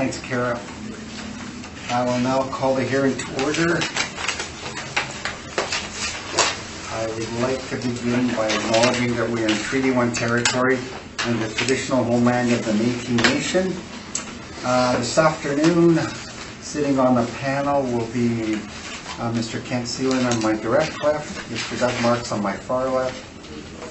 Thanks, Kara. I will now call the hearing to order. I would like to begin by acknowledging that we are in Treaty 1 territory and the traditional homeland of the Métis Nation. This afternoon, sitting on the panel will be Mr. Kent Seelan on my direct left, Mr. Doug Marks on my far left.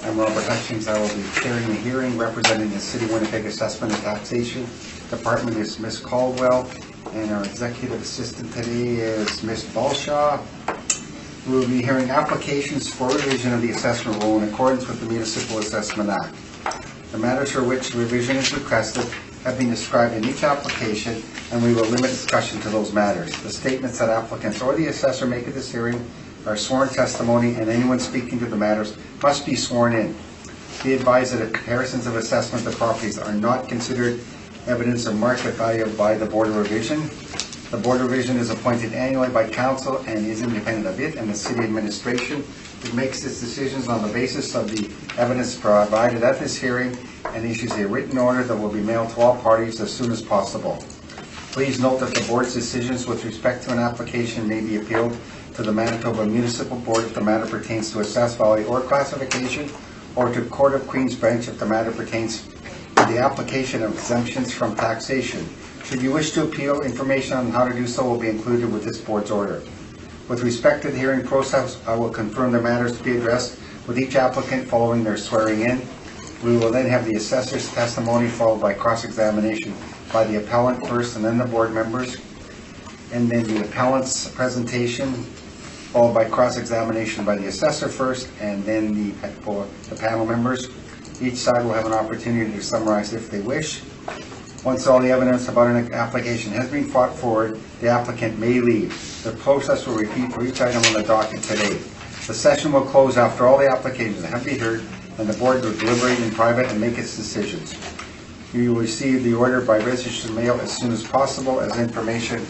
I'm Robert Hutchings. I will be chairing the hearing. Representing the City of Winnipeg Assessment and Taxation Department is Ms. Caldwell, and our executive assistant today is Ms. Balshaw. We will be hearing applications for revision of the assessment rule in accordance with the Municipal Assessment Act. The matters for which revision is requested have been described in each application, and we will limit discussion to those matters. The statements that applicants or the assessor make at this hearing are sworn testimony, and anyone speaking to the matters must be sworn in. Be advised that comparisons of assessment of properties are not considered evidence of market value by the Board of Revision. The Board of Revision is appointed annually by Council and is independent of it and the City Administration. It makes its decisions on the basis of the evidence provided at this hearing and issues a written order that will be mailed to all parties as soon as possible. Please note that the Board's decisions with respect to an application may be appealed to the Manitoba Municipal Board if the matter pertains to assessed value or classification, or to Court of Queen's Bench if the matter pertains to the application of exemptions from taxation. Should you wish to appeal, information on how to do so will be included with this Board's order. With respect to the hearing process, I will confirm the matters to be addressed with each applicant following their swearing in. We will then have the assessor's testimony followed by cross-examination by the appellant first and then the board members, and then the appellant's presentation followed by cross-examination by the assessor first and then the panel members. Each side will have an opportunity to summarize if they wish. Once all the evidence about an application has been brought forward, the applicant may leave. The process will repeat for each item on the docket today. The session will close after all the applications have been heard, and the board will deliberate in private and make its decisions. You will receive the order by registered mail as soon as possible. As information,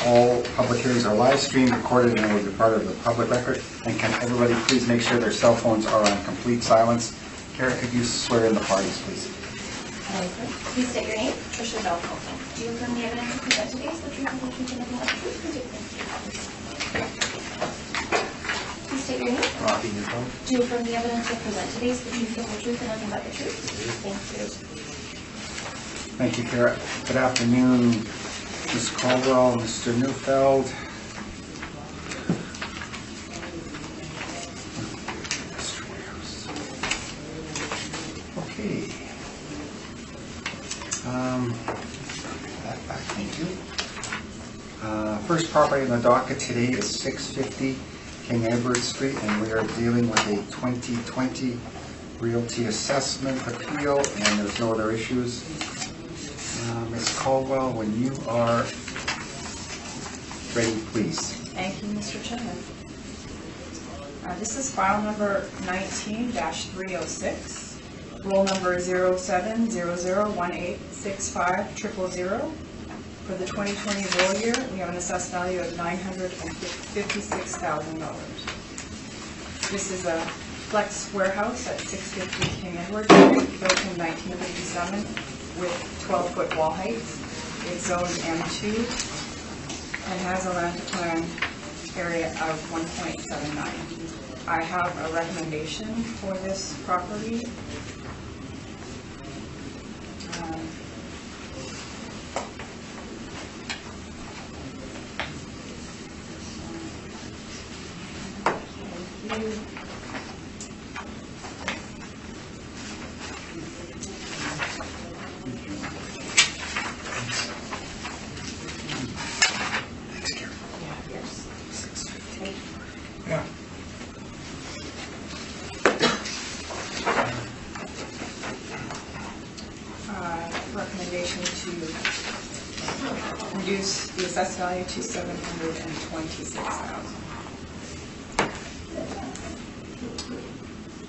all public hearings are live streamed, recorded, and will be part of the public record. And can everybody please make sure their cell phones are on complete silence? Kara, could you swear in the parties, please? Please state your name. Tricia Bell. Do you affirm the evidence you present today is the truth and the truth and nothing but the truth? Please state your name. Robbie Newcomb. Do you affirm the evidence you present today is the truth and the truth and nothing but the truth? Thank you. Thank you, Kara. Good afternoon, Ms. Caldwell, Mr. Neufeld. Okay. Thank you. First property on the docket today is 650 King Edward Street, and we are dealing with a 2020 realty assessment appeal, and there's no other issues. Ms. Caldwell, when you are ready, please. Thank you, Mr. Chairman. This is file number 19-306. Roll number 0700186500. For the 2020 roll year, we have an assessed value of $956,000. This is a flex warehouse at 650 King Edward Street, built in 1957 with 12-foot wall heights. It's zoned M2 and has a land to plan area of 1.79. I have a recommendation for this property. Yeah. Recommendation to reduce the assessed value to $726,000.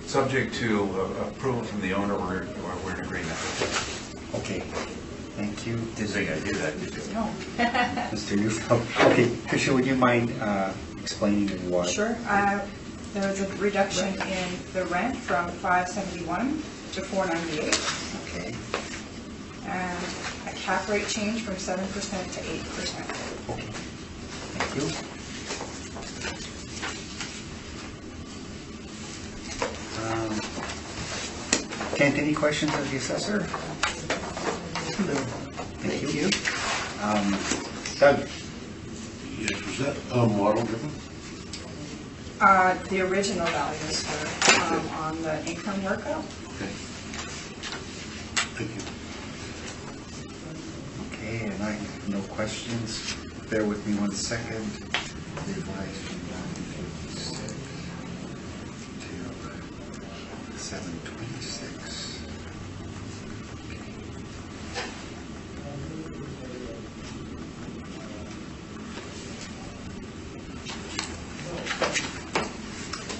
Subject to approval from the owner, we're in agreement. Okay. Thank you. Didn't think I'd do that, did you? No. Mr. Neufeld. Okay, Tricia, would you mind explaining why? Sure. There was a reduction in the rent from $571 to $498. Okay. And a cap rate change from 7% to 8%. Okay, thank you. Kent, any questions of the assessor? No. Thank you. Doug? Yes, was that model driven? The original values were on the income workup. Okay. Thank you. Okay, and I have no questions. Bear with me 1 second. Revised from 956 to 726.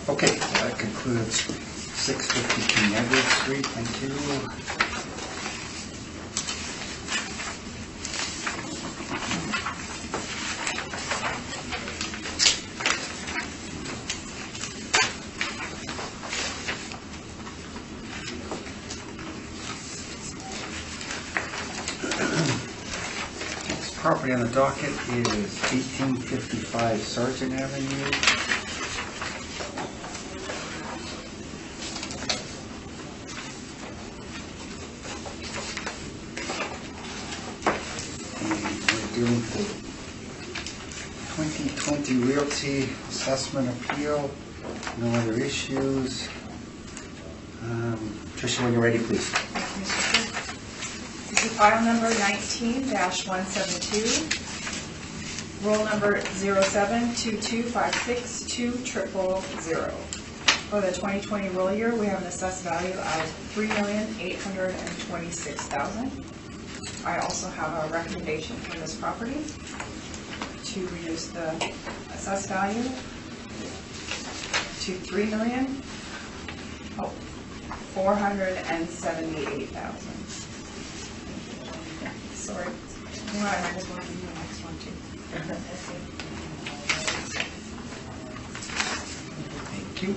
Okay, that concludes 650 King Edward Street. Thank you. Next property on the docket is 1855 Sargent Avenue. Dealing with the 2020 Realty Assessment Appeal. No other issues. Tricia, when you're ready, please. Thank you, Mr. Chair. This is file number 19-172, roll number 0722562000. For the 2020 roll year, we have an assessed value of $3,826,000. I also have a recommendation for this property to reduce the assessed value to $3,478,000. Sorry. I just want to do the next one too. Thank you.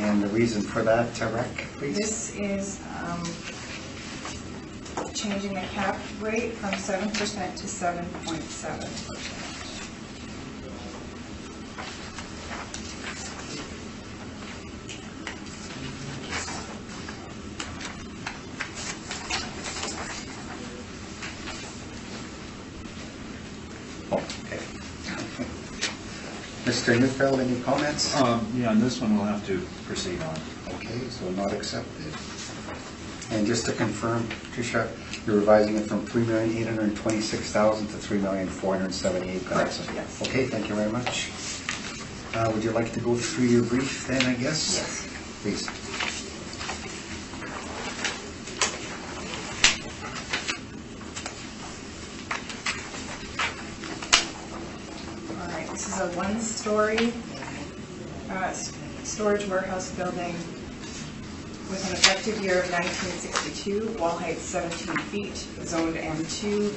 And the reason for that, Rec, please? This is changing the cap rate from 7% to 7.7%. Okay. Mr. Neufeld, any comments? Yeah, on this one, we'll have to proceed on. Okay, so not accepted. And just to confirm, Tricia, you're revising it from $3,826,000 to $3,478,000. Correct, yes. Okay, thank you very much. Would you like to go through your brief then, I guess? Yes. Please. All right, this is a one-story storage warehouse building with an effective year of 1962, wall height 17 feet, zoned M2,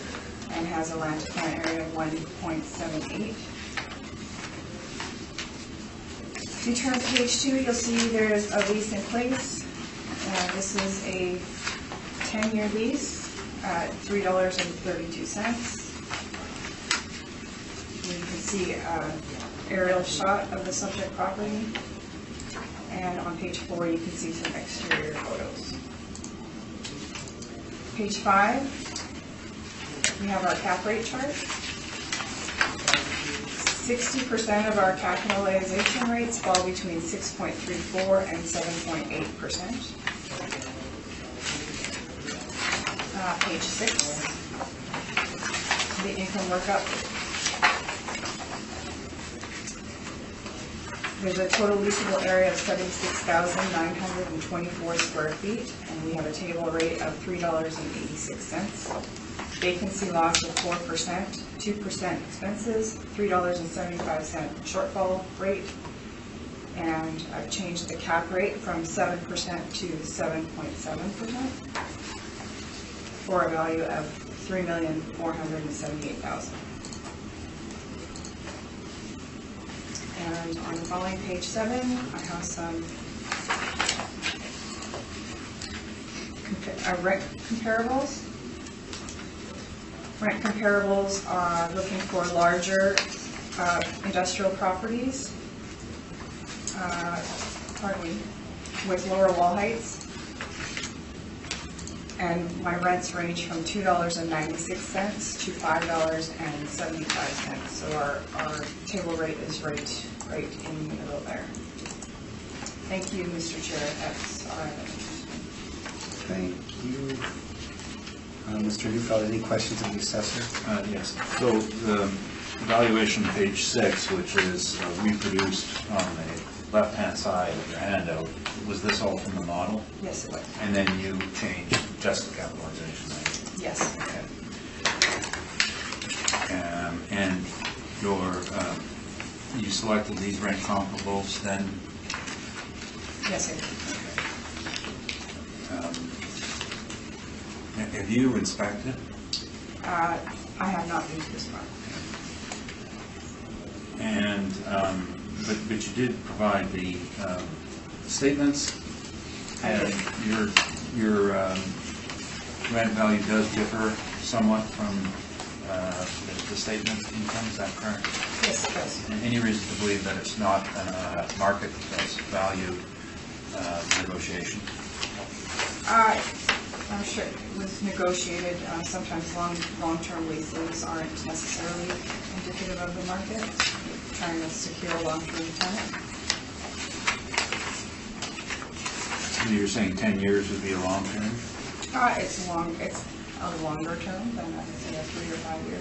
and has a land to plant area of 1.78. If you turn to page 2, you'll see there's a lease in place. This is a 10-year lease at $3.32. You can see an aerial shot of the subject property. And on page 4, you can see some exterior photos. Page 5, we have our cap rate chart. 60% of our capitalization rates fall between 6.34 and 7.8%. Page 6, the income workup. There's a total leasable area of 76,924 square feet, and we have a table rate of $3.86. Vacancy loss of 4%, 2% expenses, $3.75 shortfall rate, and I've changed the cap rate from 7% to 7.7% for a value of $3,478,000. And on the following page 7, I have some comparables. Rent comparables are looking for larger industrial properties, with lower wall heights. And my rents range from $2.96 to $5.75. So our table rate is right in the middle there. Thank you, Mr. Chair. That's all I have. Thank you. Mr. Neufeld, any questions of the assessor? Yes. So the evaluation page 6, which is reproduced on the left-hand side of your handout, was this all from the model? Yes, it was. And then you changed just the capitalization, right? Yes. Okay. And you selected these rent comparables then? Yes, I did. Have you inspected? I have not been to this far. And but you did provide the statements, and your rent value does differ somewhat from the statement income. Is that correct? Yes, it does. And any reason to believe that it's not a market value negotiation? I'm sure it was negotiated. Sometimes long-term leases aren't necessarily indicative of the market. Trying to secure a long-term tenant. So you're saying 10 years would be a long term? It's a longer term than I would say a 3 or 5 year.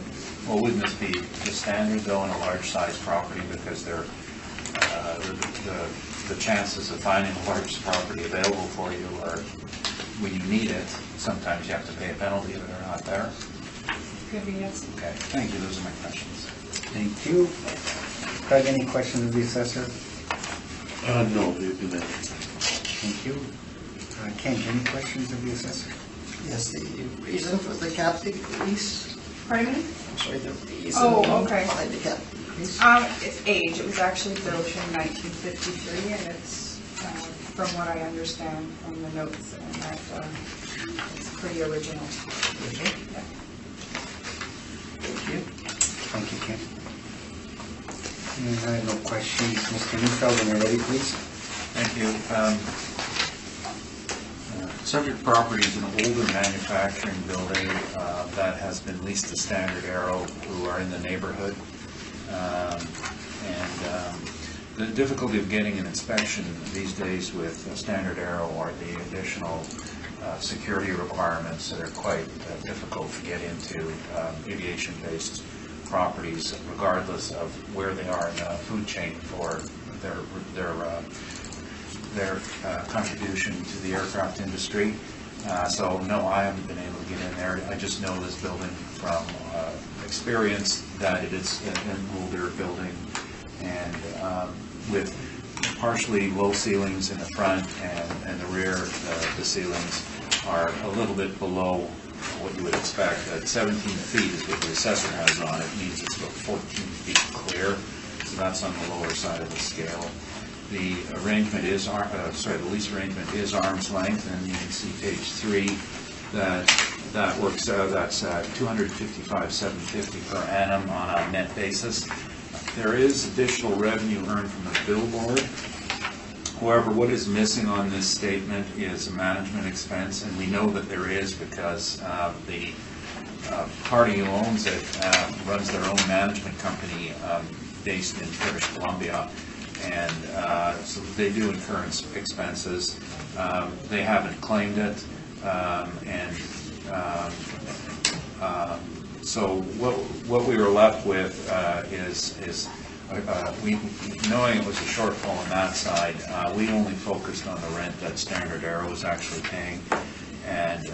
Well, wouldn't this be the standard though in a large size property, because they're the chances of finding a large property available for you are, when you need it, sometimes you have to pay a penalty if they're not there. Could be, yes. Okay, thank you. Those are my questions. Thank you. Craig, any questions of the assessor? No, they've been answered. Thank you. Ken, any questions of the assessor? Yes, the reason for the cap decrease. Pardon me? I'm sorry, the reason Okay. behind the cap decrease. It's age. It was actually built in 1953, and it's, from what I understand from the notes, and that it's pretty original. Yeah. Thank you. Thank you, Ken. And I have no questions. Mr. Neufeld, when you're ready, please. Thank you. Subject property is an older manufacturing building that has been leased to Standard Aero, who are in the neighborhood. The difficulty of getting an inspection these days with Standard Aero are the additional security requirements that are quite difficult to get into aviation-based properties, regardless of where they are in the food chain for their contribution to the aircraft industry. So no, I haven't been able to get in there. I just know this building from experience that it is an older building, and with partially low ceilings in the front and the rear, the ceilings are a little bit below what you would expect. At 17 feet is what the assessor has on it, means it's about 14 feet clear, so that's on the lower side of the scale. The arrangement is, the lease arrangement is arm's length, and you can see page 3 that works out. That's $255,750 per annum on a net basis. There is additional revenue earned from the billboard. However, what is missing on this statement is a management expense, and we know that there is because the party who owns it runs their own management company based in British Columbia. And so they do incur expenses. They haven't claimed it, so what we were left with is knowing it was a shortfall on that side, we only focused on the rent that Standard Aero was actually paying, and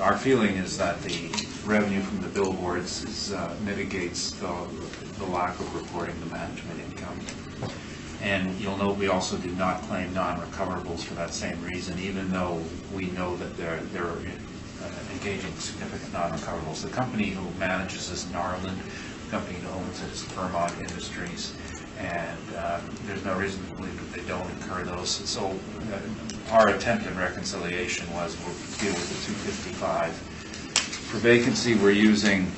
our feeling is that the revenue from the billboards mitigates the lack of reporting the management income. And you'll note we also do not claim non-recoverables for that same reason, even though we know that they're engaging in significant non-recoverables. The company who manages this in Ireland, the company who owns it is Vermont Industries, and there's no reason to believe that they don't incur those. So our attempt in reconciliation was we'll deal with the 255 For vacancy, we're using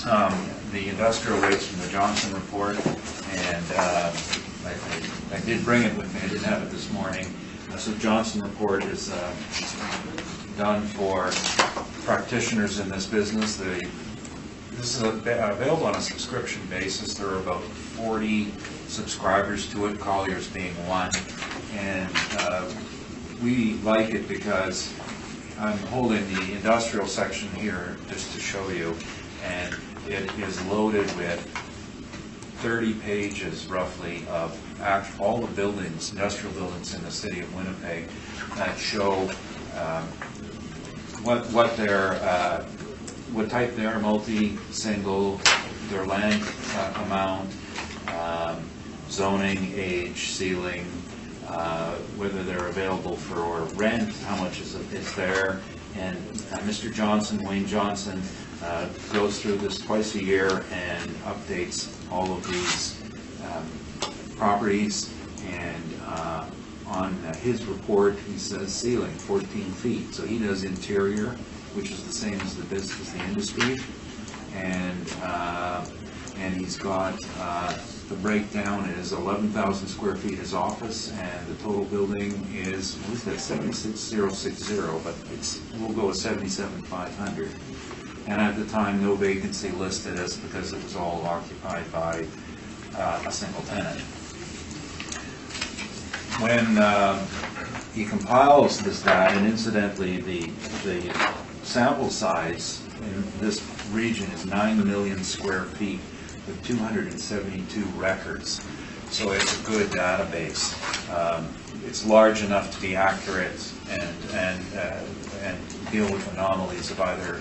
the industrial rates from the Johnson report, and I did bring it with me. I didn't have it this morning. So Johnson report is done for practitioners in this business. This is available on a subscription basis. There are about 40 subscribers to it, Collier's being one, and we like it because I'm holding the industrial section here just to show you, and it is loaded with 30 pages roughly of all the buildings, industrial buildings in the city of Winnipeg that show what type they are, multi, single, their land amount, zoning, age, ceiling, whether they're available for rent, how much is there. And Mr. Johnson, Wayne Johnson, goes through this twice a year and updates all of these properties. And on his report, he says ceiling 14 feet. So he does interior, which is the same as the business, the industry, and he's got the breakdown is 11,000 square feet his office, and the total building is, what is that, 76,060, but we'll go with 77,500. And at the time, no vacancy listed as because it was all occupied by a single tenant. When he compiles this data, and incidentally, the sample size in this region is 9 million square feet with 272 records. So it's a good database. It's large enough to be accurate and deal with anomalies of either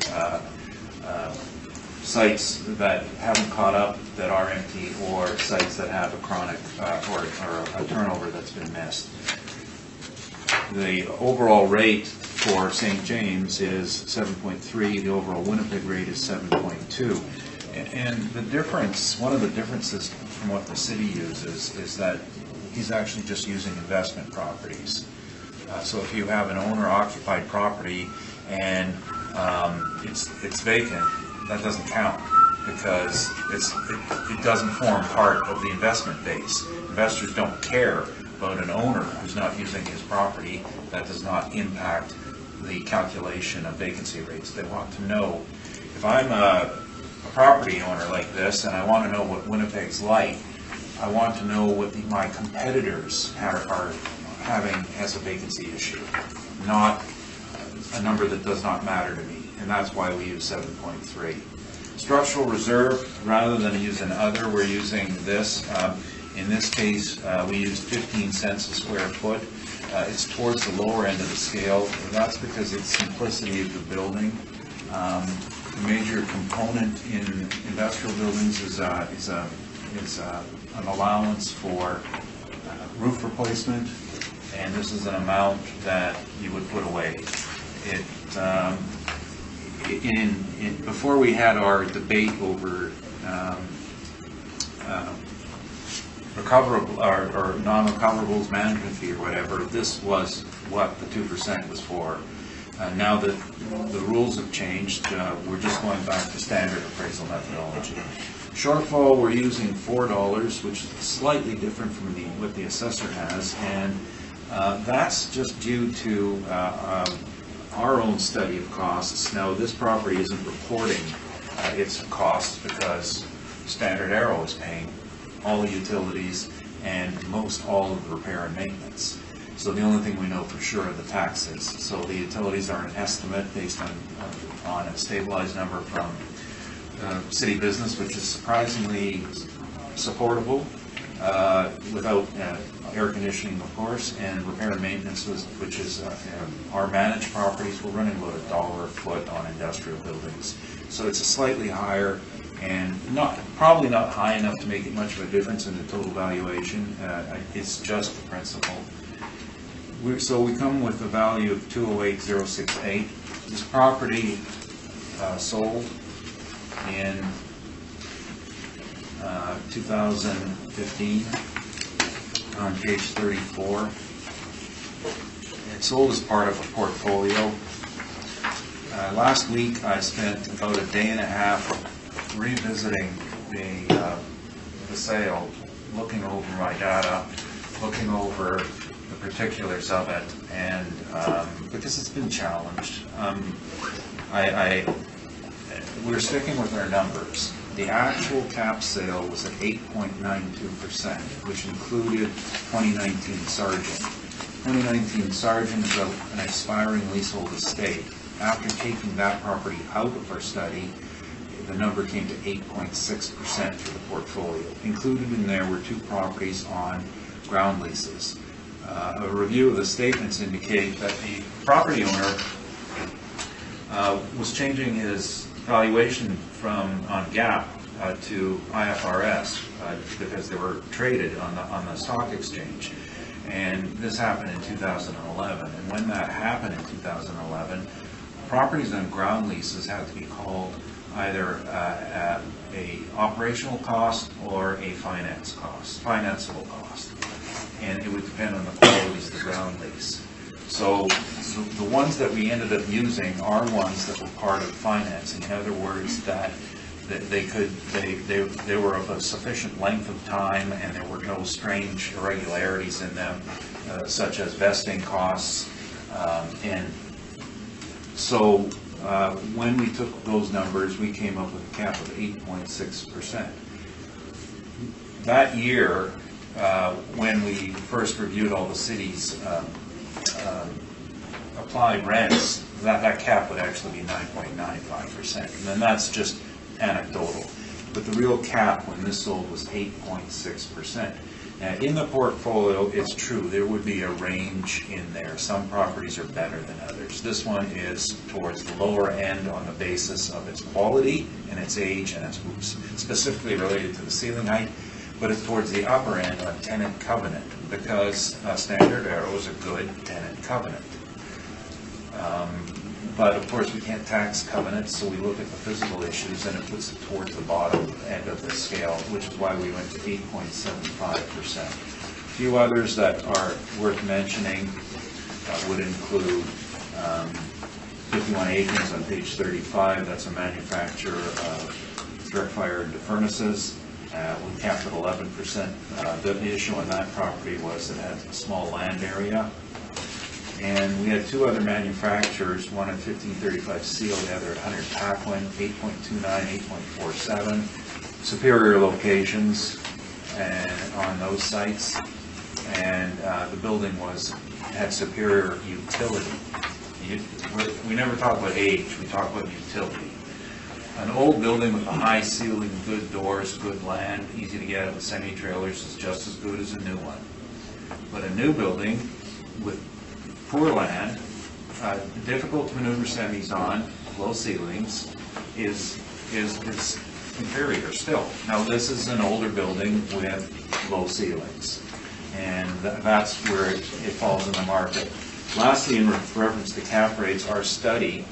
sites that haven't caught up that are empty, or sites that have a chronic or a turnover that's been missed. The overall rate for St. James is 7.3. The overall Winnipeg rate is 7.2. And the difference, one of the differences from what the city uses, is that he's actually just using investment properties. So if you have an owner-occupied property and it's vacant, that doesn't count, because it doesn't form part of the investment base. Investors don't care about an owner who's not using his property. That does not impact the calculation of vacancy rates. They want to know, if I'm a property owner like this and I want to know what Winnipeg's like, I want to know what my competitors are having as a vacancy issue, not a number that does not matter to me. And that's why we use 7.3. Structural reserve, rather than using other, we're using this. In this case, we used 15 cents a square foot. It's towards the lower end of the scale. That's because it's simplicity of the building. The major component in industrial buildings is an allowance for roof replacement, and this is an amount that you would put away. Before we had our debate over recoverable or non-recoverables management fee or whatever, this was what the 2% was for. Now that the rules have changed, we're just going back to standard appraisal methodology. Shortfall, we're using $4, which is slightly different from what the assessor has, and that's just due to our own study of costs. Now, this property isn't reporting its costs because Standard Arrow is paying all the utilities and most all of the repair and maintenance. So the only thing we know for sure are the taxes. So the utilities are an estimate based on a stabilized number from city business, which is surprisingly supportable without air conditioning, of course, and repair and maintenance, which is our managed properties. We're running about $1 a foot on industrial buildings. So it's a slightly higher, and probably not high enough to make it much of a difference in the total valuation. It's just the principal. So we come with a value of $208,068. This property sold in 2015 on page 34. It sold as part of a portfolio. Last week, I spent about a day and a half revisiting the sale, looking over my data, looking over the particulars of it, and because it's been challenged, we're sticking with our numbers. The actual cap sale was at 8.92%, which included 2019 Sargent. 2019 Sargent is an expiring leasehold estate. After taking that property out of our study, the number came to 8.6% for the portfolio. Included in there were 2 properties on ground leases. A review of the statements indicate that the property owner was changing his valuation from on GAAP to IFRS because they were traded on the stock exchange. And this happened in 2011. And when that happened in 2011, properties on ground leases had to be called either a operational cost or a financeable cost. And it would depend on the qualities of the ground lease. So the ones that we ended up using are ones that were part of financing. In other words, that they were of a sufficient length of time, and there were no strange irregularities in them, such as vesting costs. And so when we took those numbers, we came up with a cap of 8.6%. That year, when we first reviewed all the city's applied rents, that cap would actually be 9.95%. And then that's just anecdotal. But the real cap when this sold was 8.6%. Now, in the portfolio, it's true, there would be a range in there. Some properties are better than others. This one is towards the lower end on the basis of its quality and its age, and it's specifically related to the ceiling height, but it's towards the upper end on tenant covenant, because Standard Arrow is a good tenant covenant. But of course, we can't tax covenants, so we look at the physical issues, and it puts it towards the bottom end of the scale, which is why we went to 8.75%. A few others that are worth mentioning would include 51 Acres on page 35. That's a manufacturer of direct-fired furnaces. We capped at 11%. The issue on that property was it had a small land area. And we had 2 other manufacturers, one at 1535 Seal, the other at 100 Paquin, 8.29, 8.47. Superior locations on those sites. And the building had superior utility. We never talk about age, we talk about utility. An old building with a high ceiling, good doors, good land, easy to get out with semi-trailers is just as good as a new one. But a new building with poor land, difficult to maneuver semis on, low ceilings, is inferior still. Now, this is an older building with low ceilings, and that's where it falls in the market. Lastly, in reference to cap rates, our study,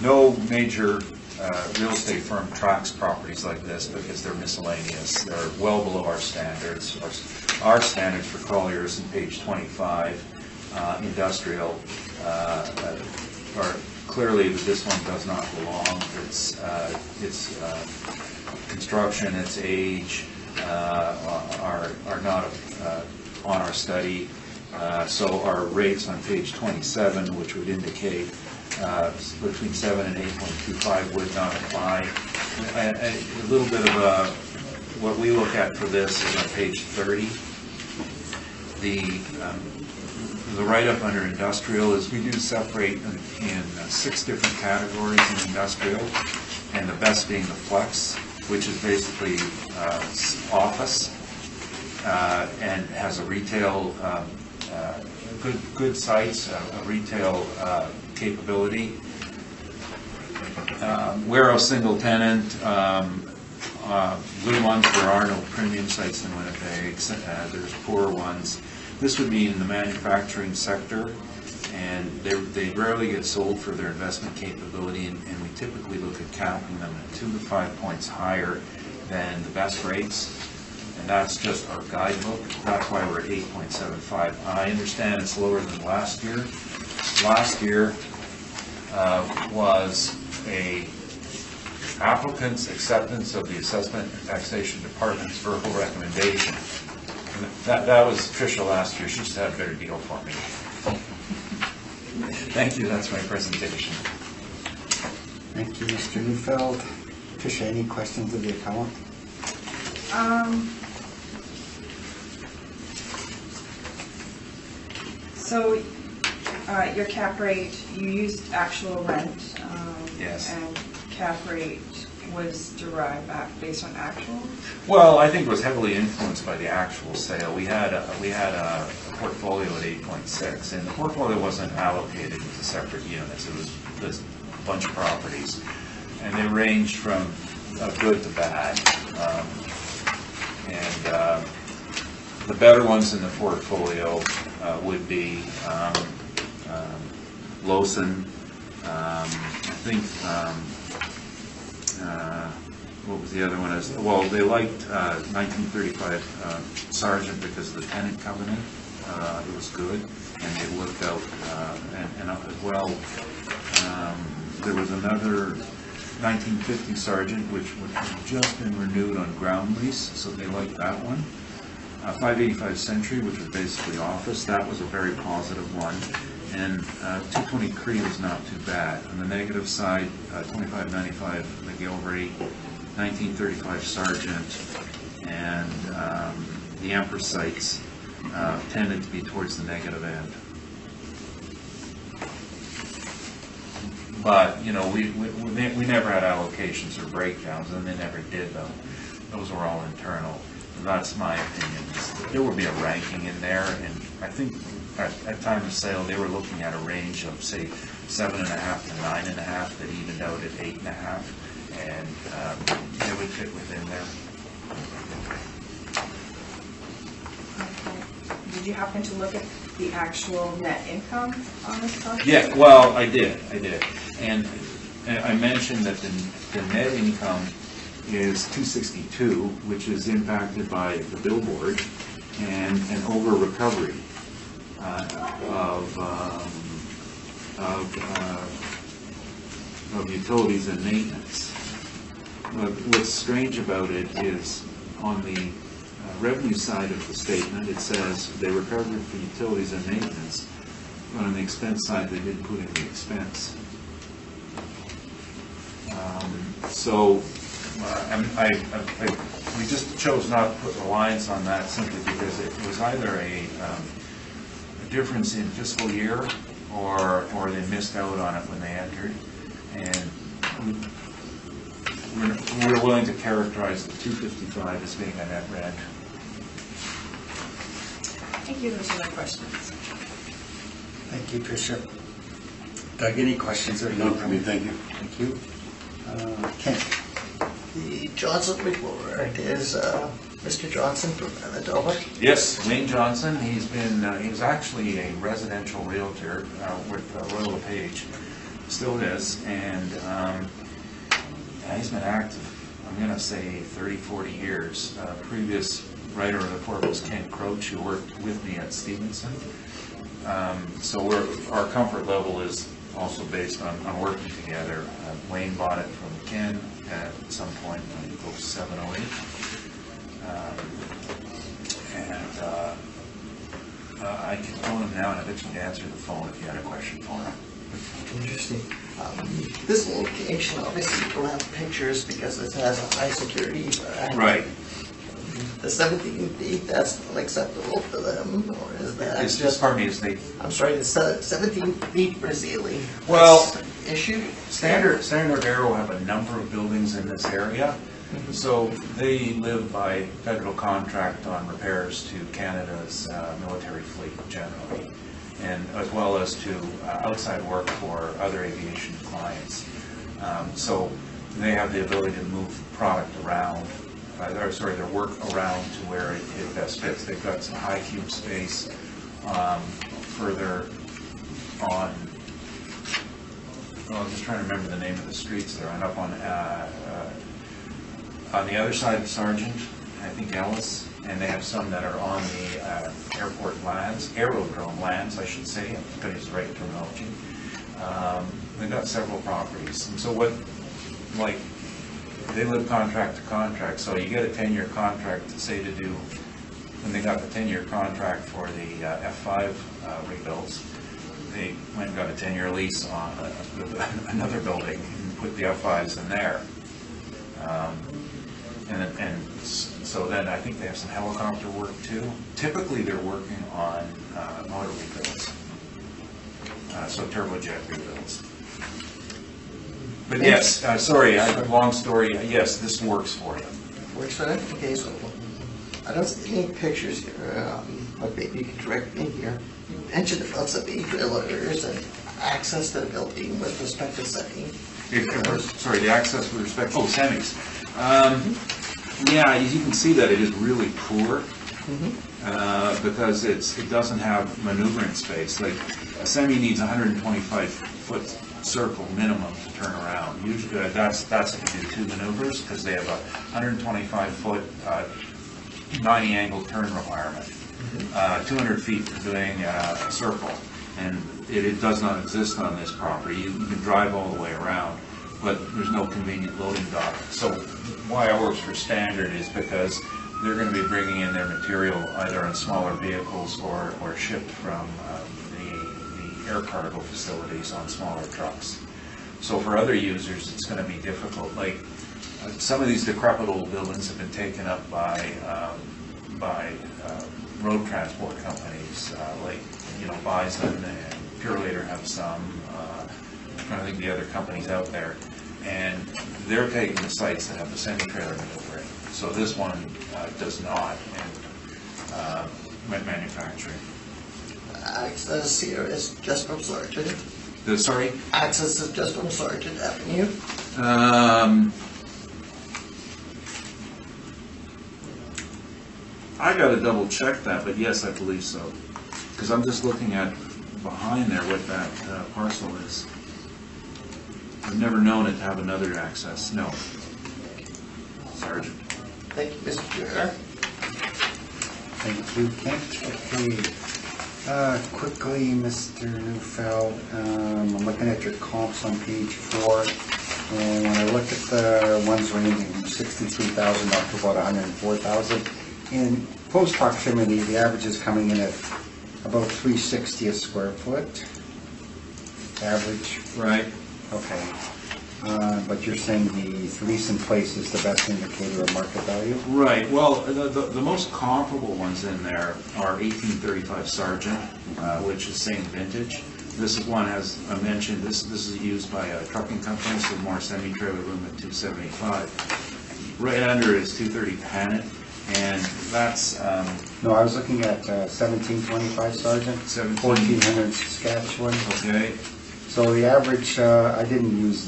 no major real estate firm tracks properties like this because they're miscellaneous. They're well below our standards. Our standards for Colliers in page 25, industrial, are clearly that this one does not belong. Its construction, its age are not on our study. So our rates on page 27, which would indicate between 7 and 8.25 would not apply. A little bit of what we look at for this is on page 30. The write-up under industrial is we do separate in 6 different categories in industrial, and the best being the flex, which is basically office and has a retail, good sites, a retail capability. Warehouse single tenant, good ones. There are no premium sites in Winnipeg. There's poor ones. This would be in the manufacturing sector, and they rarely get sold for their investment capability, and we typically look at capping them at 2 to 5 points higher than the best rates. And that's just our guidebook. That's why we're at 8.75. I understand it's lower than last year. Last year, was a applicant's acceptance of the Assessment and Taxation Department's verbal recommendation. And that was Tricia last year. She just had a better deal for me. Thank you. That's my presentation. Thank you, Mr. Neufeld. Tricia, any questions of the accountant? So your cap rate, you used actual rent. Yes. And cap rate was derived based on actual? Well, I think it was heavily influenced by the actual sale. We had a portfolio at 8.6, and the portfolio wasn't allocated into separate units. It was just a bunch of properties, and they ranged from good to bad. The better ones in the portfolio would be Lawson. I think. What was the other one? Well, they liked 1935 Sargent because of the tenant covenant. It was good, and it worked out. And as well, there was another 1950 Sargent, which had just been renewed on ground lease, so they liked that one. 585 Century, which was basically office, that was a very positive one. And 220 Cree was not too bad. On the negative side, 2595 McGilvery, 1935 Sargent, and the Empress sites tended to be towards the negative end. But, you know, we never had allocations or breakdowns, and they never did them. Those were all internal. That's my opinion. There would be a ranking in there, and I think at time of sale they were looking at a range of, say, 7.5 to 9.5 that evened out at 8.5, and they would fit within there. Okay. Did you happen to look at the actual net income on this project? Yeah, well, I did, and I mentioned that the net income is 262, which is impacted by the billboard and an over recovery of utilities and maintenance. What's strange about it is on the revenue side of the statement, it says they recovered for utilities and maintenance, but on the expense side, they didn't put in the expense. We just chose not to put the lines on that simply because it was either a difference in fiscal year or they missed out on it when they entered. And we're willing to characterize the 255 as being a net rent. Thank you. Those are my questions. Thank you, Tricia. Doug, any questions? None for me, thank you. Thank you. Ken? The Johnson report is Mr. Johnson from Manitoba. Yes, Wayne Johnson. He was actually a residential realtor with Royal LePage, still is, and he's been active, I'm going to say 30, 40 years. Previous writer of the report was Ken Croach, who worked with me at Stevenson. So our comfort level is also based on working together. Wayne bought it from Ken at some point in 07, 08. I can phone him now, and I bet you can answer the phone if you had a question for him. Interesting. This location, obviously, you don't have pictures because it has a high security. Right. The 17 feet, that's not acceptable for them, or is that It's just, pardon me, is they... I'm sorry, the 17 feet for ceiling. Well, that's issue. Standard Arrow have a number of buildings in this area, so they live by federal contract on repairs to Canada's military fleet generally, and as well as to outside work for other aviation clients. So they have the ability to move product around, their work around to where it best fits. They've got some high cube space further on. I'm just trying to remember the name of the streets there. And up on the other side of Sargent, I think Ellis, and they have some that are on the airport lands, aerodrome lands, I should say. I'm going to use the right terminology. They've got several properties, and so what, like, they live contract to contract, so you get a 10-year contract, say to do, when they got the 10-year contract for the F5 rebuilds, they went and got a 10-year lease on another building and put the F5s in there. And so then I think they have some helicopter work too. Typically they're working on motor rebuilds, so turbojet rebuilds. But yes, sorry, long story, yes, this works for them. Works for them? Okay, so I don't see any pictures here, but maybe you can direct me here. You mentioned about some trailers and access to the building with respect to setting. Sorry, the access with respect, semis. Yeah, as you can see that it is really poor because it doesn't have maneuvering space. Like a semi needs 125-foot circle minimum to turn around. Usually that's if you do 2 maneuvers because they have a 125-foot 90-angle turn requirement. 200 feet for doing a circle, and it does not exist on this property. You can drive all the way around, but there's no convenient loading dock. So why ours for standard is because they're going to be bringing in their material either on smaller vehicles or shipped from the air cargo facilities on smaller trucks. So for other users, it's going to be difficult. Like some of these decrepit old buildings have been taken up by road transport companies, like Bison and Purelator have some. I'm trying to think the other companies out there, and they're taking the sites that have the semi-trailer maneuvering. So this one does not, and manufacturing. Access here is just from Sargent. Sorry? Access is just from Sargent Avenue. I got to double check that, but yes, I believe so. Because I'm just looking at behind there what that parcel is. I've never known it to have another access. No. Sergeant. Thank you, Mr. Chair. Thank you, Kent. Okay. Quickly, Mr. Neufeld, I'm looking at your comps on page 4, and when I look at the ones ranging from 63,000 up to about 104,000, in close proximity, the average is coming in at about 360 a square foot. Average. Right. Okay. But you're saying the lease in place is the best indicator of market value? Right. Well, the most comparable ones in there are 1835 Sargent, which is same vintage. This one, as I mentioned, this is used by a trucking company, so more semi-trailer room at 275. Right under is 230 Panet, and that's... No, I was looking at 1725 Sargent, 1400 Saskatchewan. Okay. So the average, I used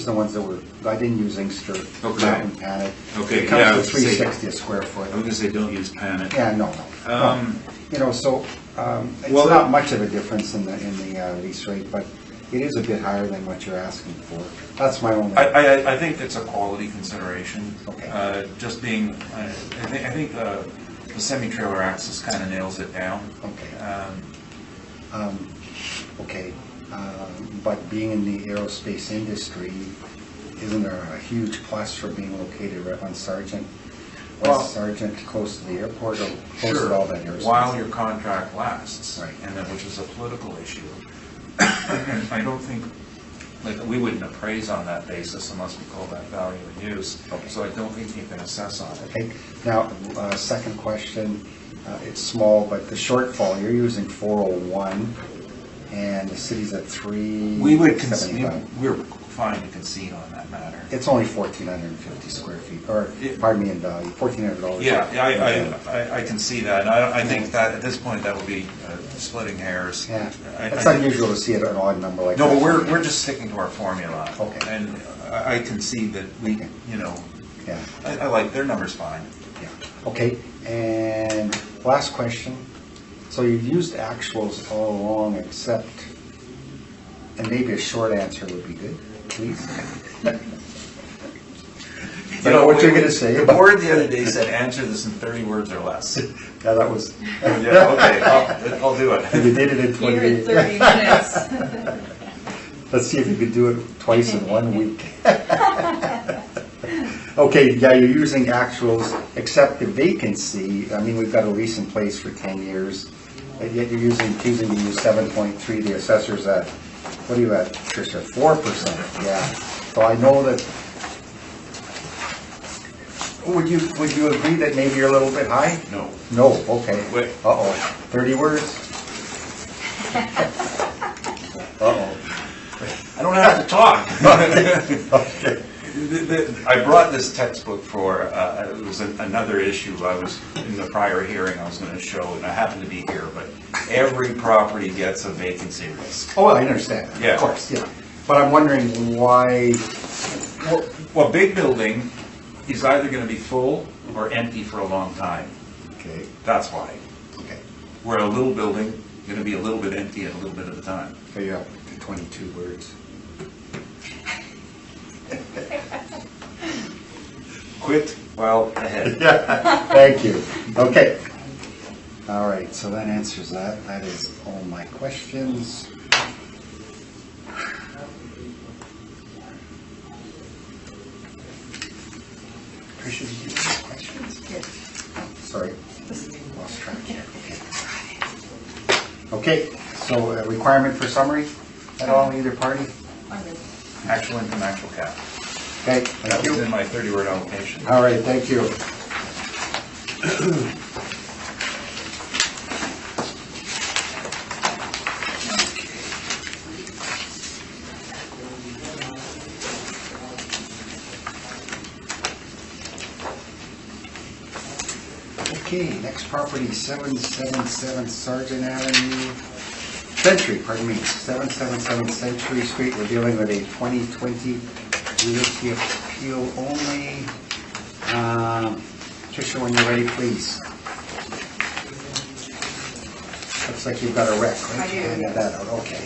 the ones that were, I didn't use Inkster, Mountain Panet. Okay, it comes to 360 a square foot. I was going to say don't use Panet. Yeah, no. It's not much of a difference in the lease rate, but it is a bit higher than what you're asking for. That's my only... I think it's a quality consideration. Okay. Just being, I think the semi-trailer access kind of nails it down. Okay. Okay. But being in the aerospace industry, isn't there a huge plus for being located right on Sargent? Sargent, close to the airport, or close to all that aerospace? While your contract lasts, right. And then which is a political issue. And I don't think, we wouldn't appraise on that basis unless we call that value in use. Okay. So I don't think you can assess on it. Okay. Now, second question, it's small, but the shortfall, you're using 401. And the city's at 375. We're fine to concede on that matter. It's only 1,450 square feet, or pardon me, in value, $1,400. Yeah, I can see that. I think that at this point that would be splitting hairs. Yeah, it's unusual to see an odd number like that. No, but we're just sticking to our formula. Okay. And I can see that we, Yeah. I like their numbers fine. Yeah. Okay. And last question. So you've used actuals all along, except, and maybe a short answer would be good, please. What you're going to say? The board the other day said, answer this in 30 words or less. Yeah, that was... Yeah, okay, I'll do it. And you did it in 20 Here in 30 minutes. Let's see if you could do it twice in 1 week. Okay, yeah, you're using actuals, except the vacancy. I mean, we've got a lease in place for 10 years, but yet you're choosing to use 7.3. The assessor's at, what are you at, Tricia? 4%, yeah. So I know that, would you agree that maybe you're a little bit high? No. No, okay. Wait. Uh-oh, 30 words? Uh-oh. I don't have to talk. Okay. I brought this textbook for, it was another issue I was, in the prior hearing I was going to show, and I happened to be here, but every property gets a vacancy list. Oh, I understand. Yeah. Of course, yeah. But I'm wondering why, Well, big building is either going to be full or empty for a long time. okay, That's why. okay. Where a little building, going to be a little bit empty at a little bit at a time. So you're up to 22 words. Quit while ahead. Yeah, thank you. Okay. All right, so that answers that. That is all my questions. Tricia, did you have questions? Yes. Sorry, lost track here. Okay. Okay, so a requirement for summary at all, either party? I'm good. Actual income, actual cap. Okay, That thank was you. in my 30-word allocation. All right, thank you. Okay, next property, 777 Sargent Avenue, Century, pardon me, 777 Century Street. We're dealing with a 2020 realty appeal only. Tricia, when you're ready, please. Looks like you've got a rec, right? I do, Yeah, yes. that out, okay.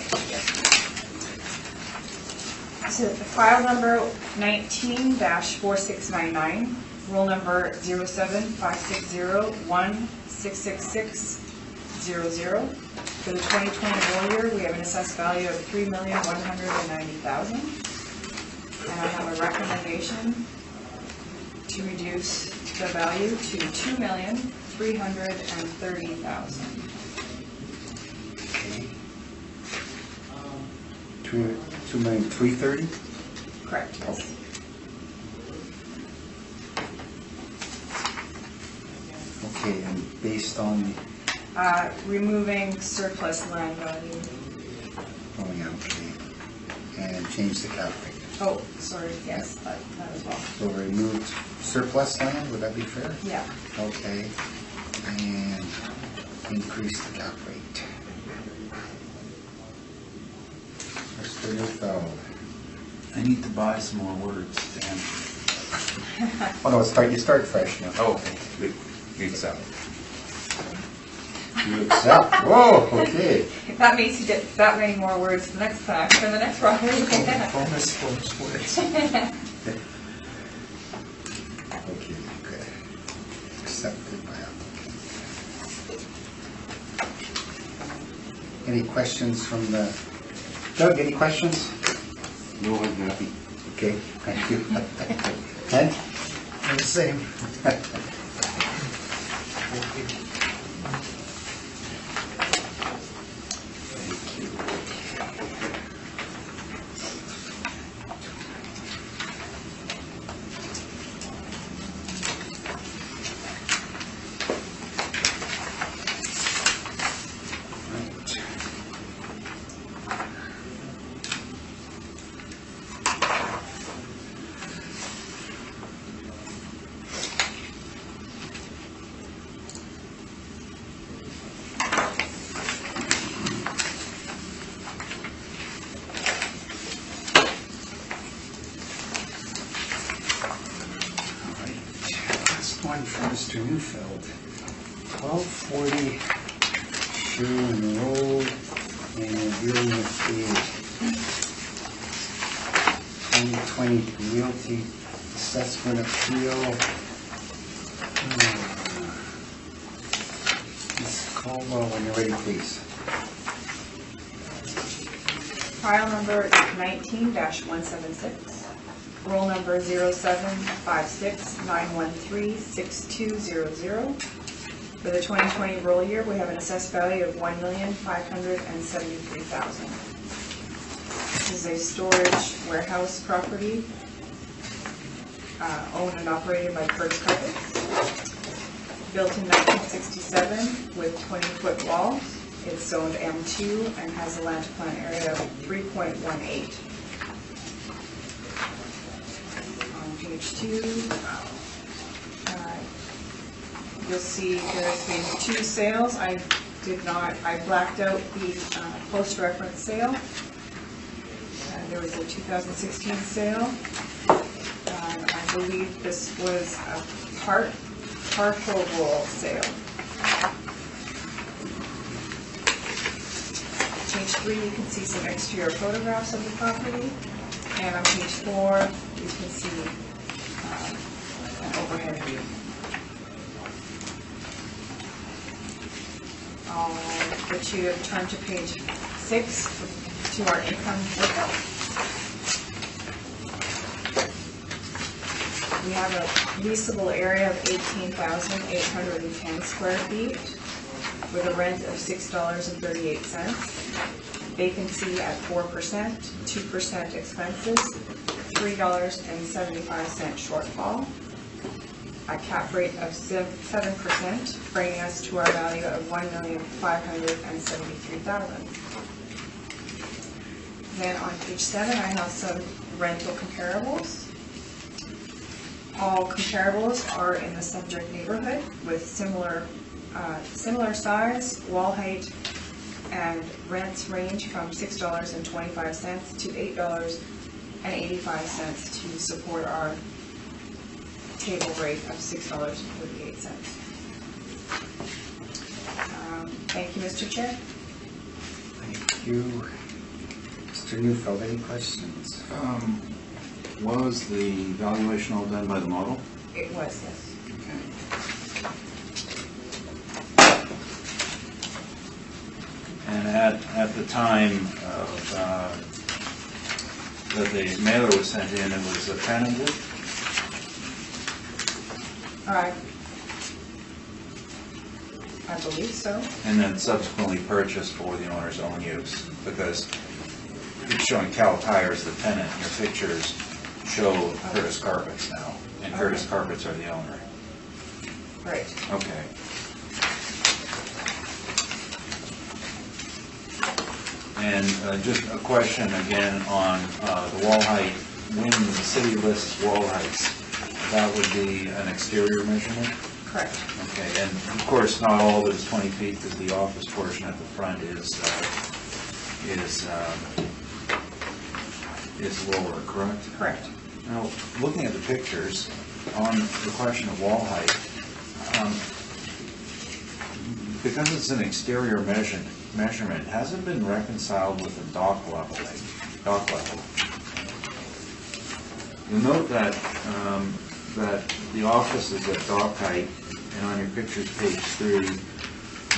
So the file number 19-4699, roll number 07560166600. For the 2020 roll year, we have an assessed value of $3,190,000. And I have a recommendation to reduce the value to $2,330,000. Okay. 2,330,000? Correct. Okay. Okay, and based on, Removing surplus land value. oh yeah, okay, and change the cap rate. Oh, sorry, yes, that as well. So remove surplus land, would that be fair? Yeah. Okay, and increase the cap rate. Mr. Newfeld. I need to buy some more words to answer. Oh no, you start fresh now. Oh, okay. We accept. You accept, whoa, okay. If that makes you get that many more words the next time, for the next property. Bonus words. Okay, good. Accepted by applicant. Any questions from the, Doug, any questions? No, I'm happy. Okay, thank you. Ken? I'm the same. One for Mr. Newfeld, 1240 Sherwin Road, and we're dealing with the 2020 Realty Assessment Appeal. Ms. Caldwell, when you're ready, please. File number 19-176, roll number 07569136200. For the 2020 roll year, we have an assessed value of $1,573,000. This is a storage warehouse property owned and operated by Curtis Carpets. Built in 1967 with 20-foot walls. It's zoned M2 and has a land to plan area of 3.18. On page 2, you'll see there's been 2 sales. I blacked out the post-reference sale. There was a 2016 sale. I believe this was a partial roll sale. Page 3, you can see some exterior photographs of the property, and on page 4, you can see an overhead view. I'll get you to turn to page 6 to our income workup. We have a leasable area of 18,810 square feet with a rent of $6.38, vacancy at 4%, 2% expenses, $3.75 shortfall, a cap rate of 7%, bringing us to our value of $1,573,000. Then on page 7, I have some rental comparables. All comparables are in the subject neighborhood with similar size, wall height, and rents range from $6.25 to $8.85 to support our table rate of $6.38. Thank you, Mr. Chair. Thank you. Mr. Neufeld, any questions? Was the valuation all done by the model? It was, yes. Okay. And at the time of, that the mailer was sent in, it was tenanted? I believe so. And then subsequently purchased for the owner's own use, because it's showing Cal Tire as the tenant, and your pictures show Curtis Carpets now, and Curtis Carpets are the owner. Right. Okay. And just a question again on the wall height. When the city lists wall heights, that would be an exterior measurement? Correct. Okay, and of course, not all of it is 20 feet, because the office portion at the front is lower, correct? Correct. Now, looking at the pictures, on the question of wall height, because it's an exterior measurement, has it been reconciled with the dock level? You'll note that that the office is at dock height, and on your pictures, page 3,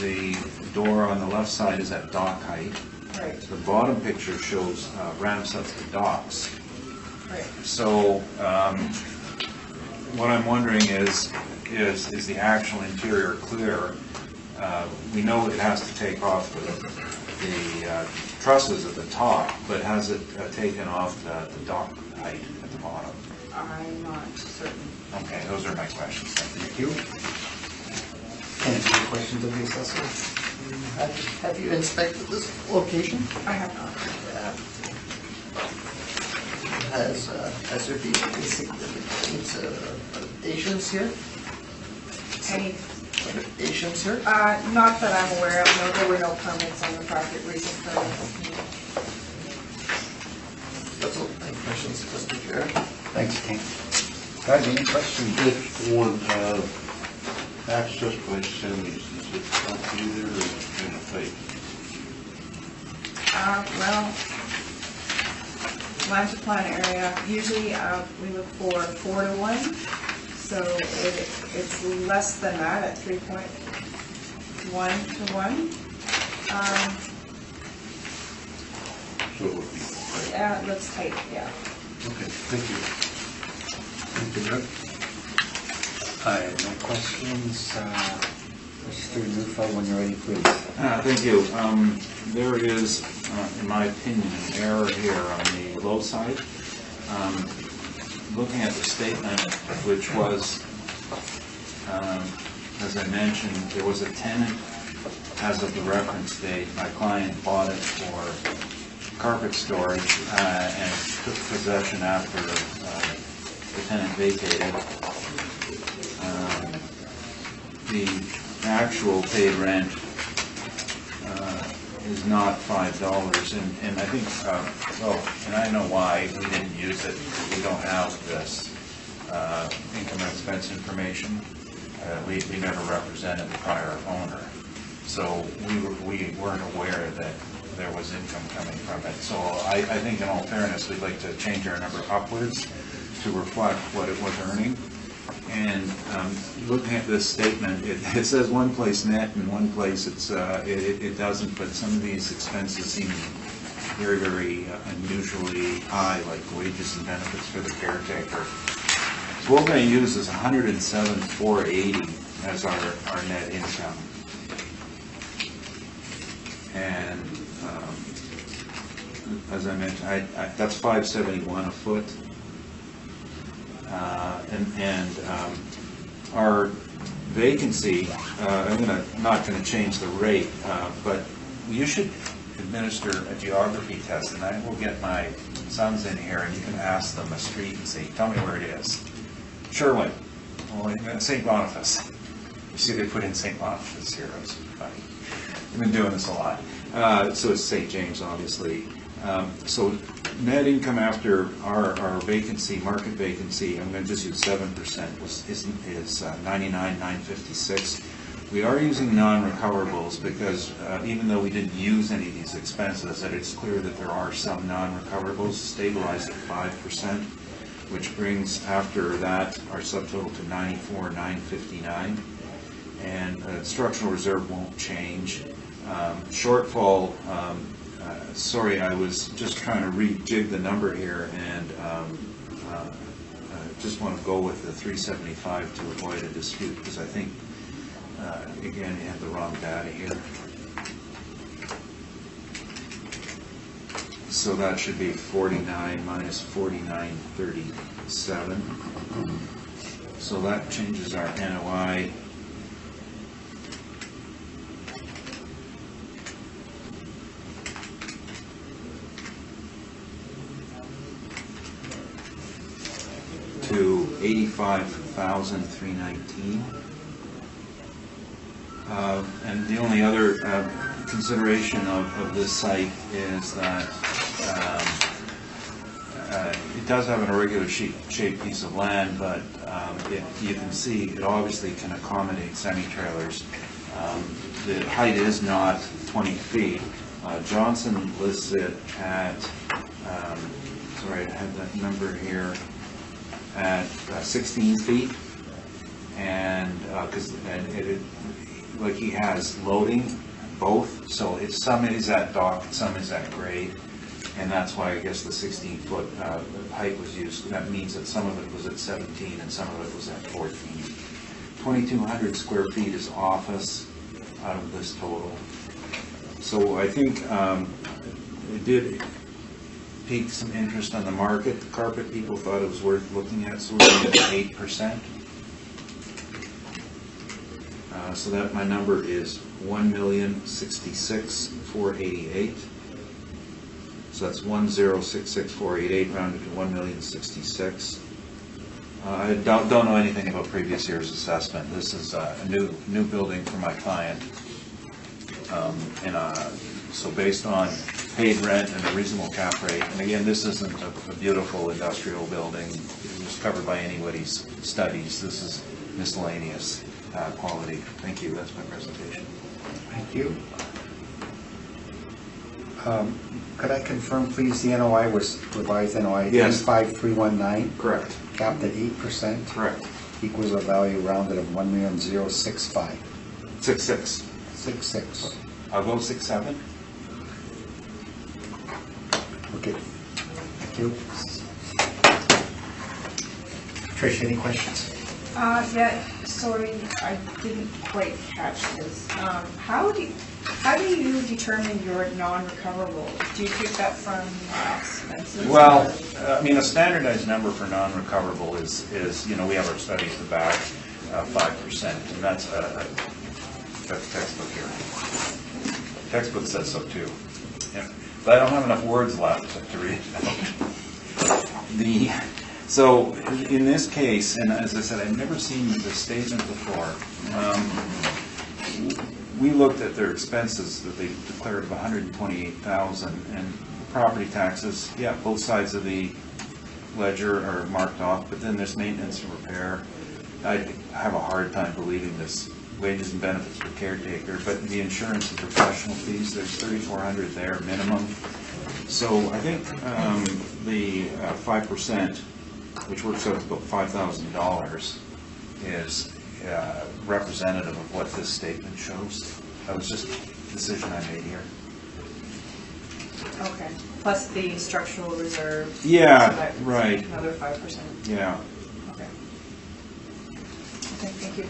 the door on the left side is at dock height. Right. The bottom picture shows ramps up to docks. Right. So what I'm wondering is the actual interior clear? We know it has to take off the trusses at the top, but has it taken off the dock height at the bottom? I'm not certain. Okay, those are my questions. Thank you. Any questions of the assessor? Have you inspected this location? I have not. Has there been any significant additions here? Any? Additions here? Not that I'm aware of. No, there were no permits on the property, recent permits. That's all my questions, Mr. Chair. Thanks, Ken. Guys, any questions? Just one, access by semis, is it up either or in a fake? Well, land to plan area, usually we look for 4 to 1, so it's less than that at 3.1 to 1. So it would be, right? Yeah, it looks tight, yeah. Okay, thank you. Thank you, Doug. I have no questions. Mr. Newfeld, when you're ready, please. Thank you. There is, in my opinion, an error here on the low side. Looking at the statement, which was, as I mentioned, there was a tenant as of the reference date. My client bought it for carpet storage and took possession after the tenant vacated. The actual paid rent is not $5, and I think, and I know why we didn't use it. We don't have this income and expense information. We never represented the prior owner, so we weren't aware that there was income coming from it. So I think, in all fairness, we'd like to change our number upwards to reflect what it was earning. And looking at this statement, it says one place net and one place it doesn't, but some of these expenses seem very, very unusually high, like wages and benefits for the caretaker. So what we're going to use is $107,480 as our net income. And as I mentioned, that's $571 a foot. And our vacancy, I'm not going to change the rate, but you should administer a geography test, and I will get my sons in here, and you can ask them a street and say, tell me where it is. Sherwin, well, St. Boniface. You see, they put in St. Boniface here. It's funny. I've been doing this a lot. So it's St. James, obviously. So net income after our vacancy, market vacancy, I'm going to just use 7%, is $99,956. We are using non-recoverables because even though we didn't use any of these expenses, that it's clear that there are some non-recoverables stabilized at 5%, which brings after that our subtotal to $94,959. And structural reserve won't change. Shortfall, sorry, I was just trying to rejig the number here, and just want to go with the 375 to avoid a dispute, because I think, again, you have the wrong data here. So that should be 49 minus 4937. So that changes our NOI to $85,319. And the only other consideration of this site is that it does have an irregular shaped piece of land, but you can see it obviously can accommodate semi-trailers. The height is not 20 feet. Johnson lists it at, sorry, I have that number here, at 16 feet, and because like he has loading both, so some is at dock, some is at grade, and that's why I guess the 16-foot height was used. That means that some of it was at 17 and some of it was at 14. 2,200 square feet is office out of this total. So I think it did piqued some interest on the market. The carpet people thought it was worth looking at, so we're looking at 8%. So that my number is $1,066,488. So that's 1,066,488 rounded to 1,066,000. I don't know anything about previous year's assessment. This is a new building for my client, so based on paid rent and a reasonable cap rate, and again, this isn't a beautiful industrial building. It was covered by anybody's studies. This is miscellaneous quality. Thank you. That's my presentation. Thank you. Could I confirm, please, the NOI was revised NOI? Yes. 35319? Correct. Capped at 8%? Correct. Equals a value rounded of 1,065,000. 66. 66. I'll go 67. Thank you. Trish, any questions? Yeah, sorry, I didn't quite catch this. How do you determine your non-recoverable? Do you take that from expenses? Well, I mean, a standardized number for non-recoverable is, you know, we have our studies to back 5%, and that's textbook here. Textbook says so too. Yeah. But I don't have enough words left to read it out. So in this case, and as I said, I've never seen this statement before. We looked at their expenses that they declared of $128,000, and property taxes. Yeah, both sides of the ledger are marked off, but then there's maintenance and repair. I have a hard time believing this. Wages and benefits for caretaker, but the insurance and professional fees, there's $3,400 there minimum. So I think the 5%, which works out to about $5,000, is representative of what this statement shows. That was just a decision I made here. Okay, plus the structural reserve. Yeah, so that- right. Another 5%. Yeah. Okay. Okay, thank you.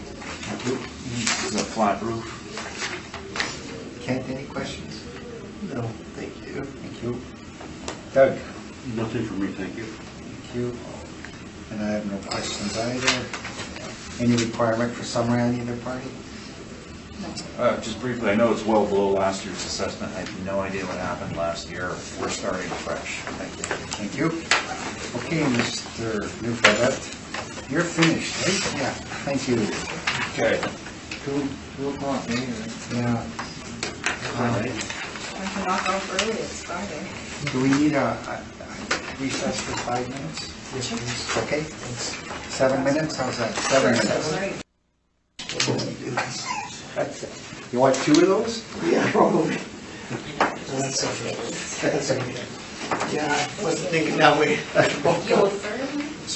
This is a flat roof. Kent, any questions? No, thank you. Thank you. Doug? Nothing for me, thank you. Thank you. And I have no questions either. Any requirement for summary on either party? Just briefly, I know it's well below last year's assessment. I have no idea what happened last year. We're starting fresh. Thank you. Thank you. Okay, Mr. Newfeld, you're finished, right? Yeah, thank you. Okay. 2 o'clock, yeah. I can knock off early, it's Friday. Do we need a recess for 5 minutes? Yes, please. Okay, 7 minutes, how's that? 7 minutes. Right. You want 2 of those? Yeah, probably. That's okay. That's okay. Yeah, I wasn't thinking that way.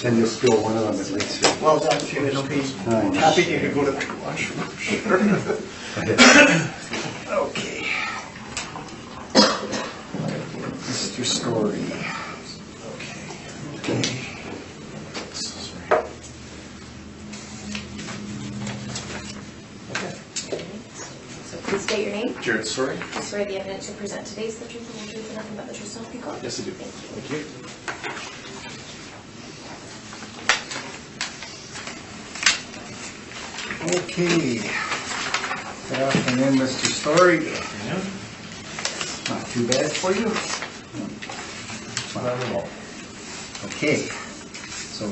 Then just go one of them at least. Well, that too, it'll be Nice. happy you could go to the washroom. Sure. Okay. Mr. Story. Okay. So please state your name. Jared Story? I swear the evidence you present today is the truth and the truth and nothing but the truth, so help you God. Yes, I do. Thank you. Okay. Good afternoon, Mr. Story. Not too bad for you? Not at all. Okay, so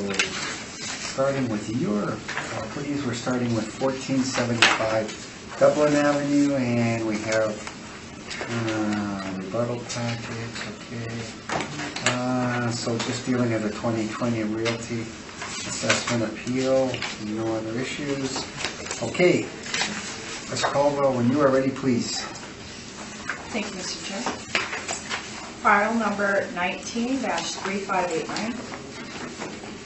starting with your properties, we're starting with 1475 Dublin Avenue, and we have rebuttal package, okay. So just dealing with the 2020 Realty Assessment Appeal, no other issues. Okay, Ms. Caldwell, when you are ready, please. Thank you, Mr. Chair. File number 19-3589,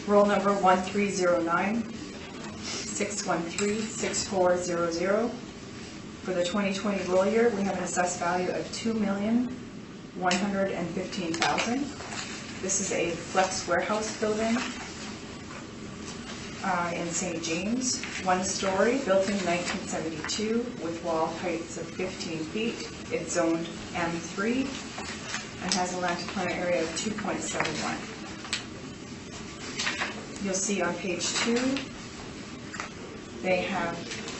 roll number 1309-613-6400. For the 2020 roll year, we have an assessed value of $2,115,000. This is a flex warehouse building in St. James, 1 story, built in 1972 with wall heights of 15 feet. It's zoned M3 and has a land deployment area of 2.71. You'll see on page 2, they have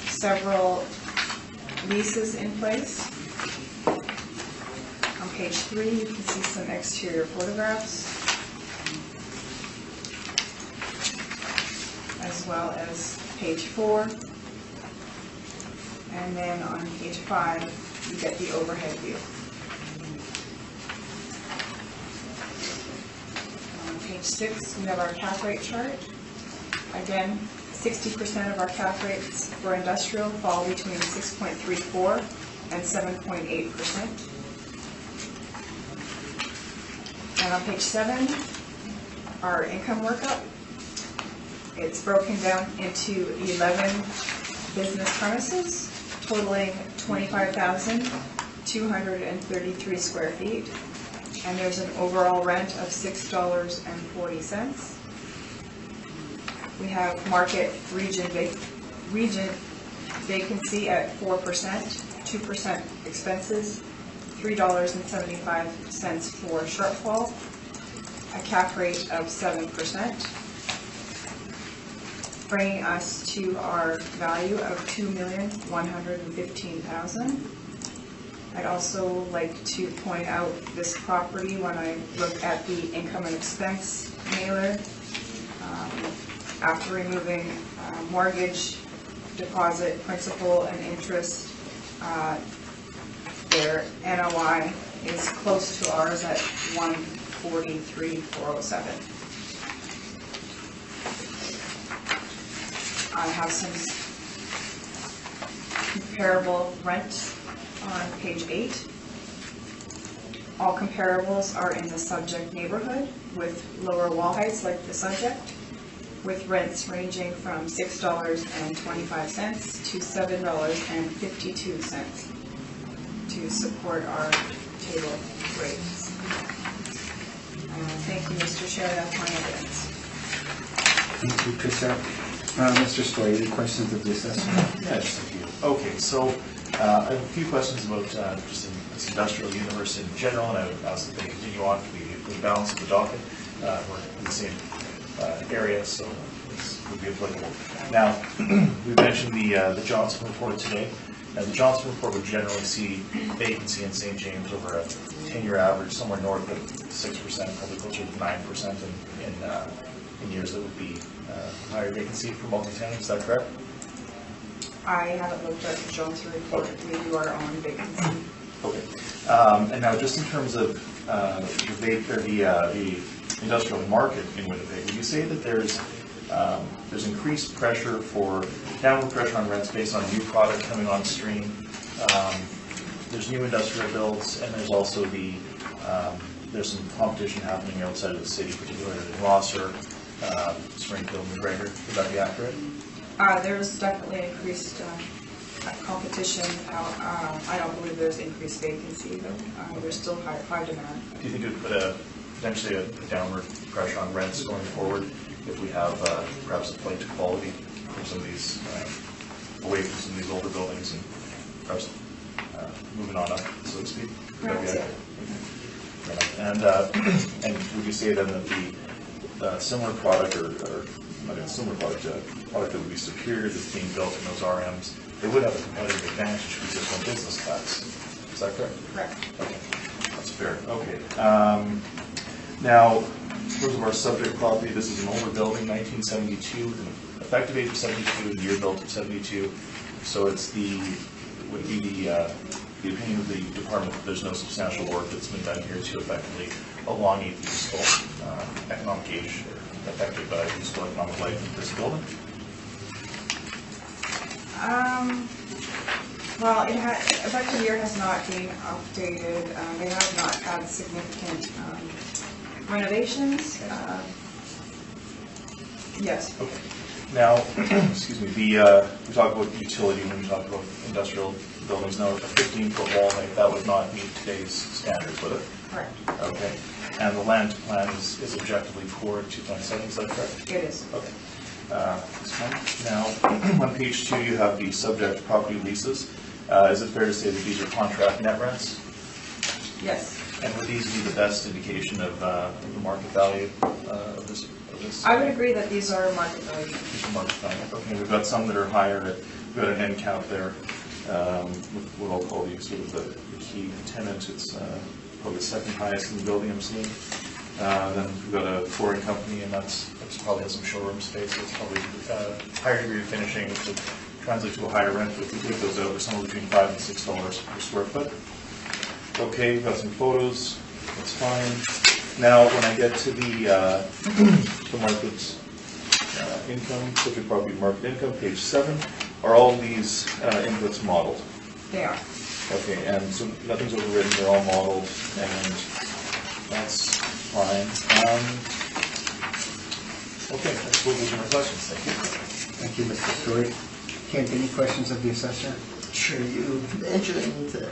several leases in place. On page 3, you can see some exterior photographs, as well as page 4. And then on page 5, you get the overhead view. On page 6, we have our cap rate chart. Again, 60% of our cap rates for industrial fall between 6.34 and 7.8%. And on page 7, our income workup. It's broken down into 11 business premises, totaling 25,233 square feet. and there's an overall rent of $6.40. We have market region vacancy at 4%, 2% expenses, $3.75 for shortfall, a cap rate of 7%, bringing us to our value of $2,115,000. I'd also like to point out this property when I look at the income and expense mailer. After removing mortgage, deposit, principal, and interest, their NOI is close to ours at $143,407. I have some comparable rents on page 8. All comparables are in the subject neighborhood with lower wall heights like the subject, with rents ranging from $6.25 to $7.52 to support our table rates. Thank you, Mr. Chair, that's my evidence. Thank you, Tricia. Mr. Story, any questions of the assessor? Yeah, just a few. Okay, so I have a few questions about just this industrial universe in general, and I would ask that they continue on for the balance of the docket. We're in the same area, so this would be applicable. Now, we mentioned the Johnson report today. Now, the Johnson report would generally see vacancy in St. James over a 10-year average, somewhere north of 6%, probably closer to 9% in years that would be higher vacancy for multi-tenant. Is that correct? I haven't looked at the Johnson report. We do our own vacancy. Okay. And now, just in terms of the industrial market in Winnipeg, would you say that there's increased pressure downward pressure on rents based on new product coming on stream? There's new industrial builds, and there's also there's some competition happening outside of the city, particularly in Rosser, Springfield, McGregor. Would that be accurate? There's definitely increased competition. I don't believe there's increased vacancy, though. There's still high demand. Do you think it would put potentially a downward pressure on rents going forward if we have perhaps a flight to quality from some of these, away from some of these older buildings and perhaps moving on up, so to speak? Perhaps, yeah. And would you say then that the similar product, or not even similar product that would be superior that's being built in those RMs, they would have a competitive advantage because there's no business tax? Is that correct? Correct. Okay, that's fair. Okay. Now, in terms of our subject property, this is an older building, 1972, effective age of 72, the year built of 72. So would it be the opinion of the department that there's no substantial work that's been done here to effectively elongate the useful economic age or effective useful economic life of this building? Well, effective year has not been updated. They have not had significant renovations. Yes. Okay. Now, excuse me, we talk about utility when we talk about industrial buildings. Now, a 15-foot wall height, that would not meet today's standards, would it? Correct. Okay. And the land plan is objectively poor at 2.7, is that correct? It is. Okay. Now, on page 2, you have the subject property leases. Is it fair to say that these are contract net rents? Yes. And would these be the best indication of the market value of this? I would agree that these are market value. These are market value. Okay, we've got some that are higher. We've got an end count there with what I'll call the sort of the key tenant. It's probably the second highest in the building I'm seeing. Then we've got a flooring company, and that's probably has some showroom space. So it's probably higher degree of finishing, which would translate to a higher rent. But if we take those out, we're somewhere between $5 and $6 per square foot. Okay, we've got some photos. That's fine. Now, when I get to the market income, subject property market income, page 7, are all these inputs modeled? They are. Okay, and so nothing's overridden, they're all modeled, and that's fine. Okay, I suppose those are my questions. Thank you. Thank you, Mr. Story. Kent, any questions of the assessor? Sure, you mentioned the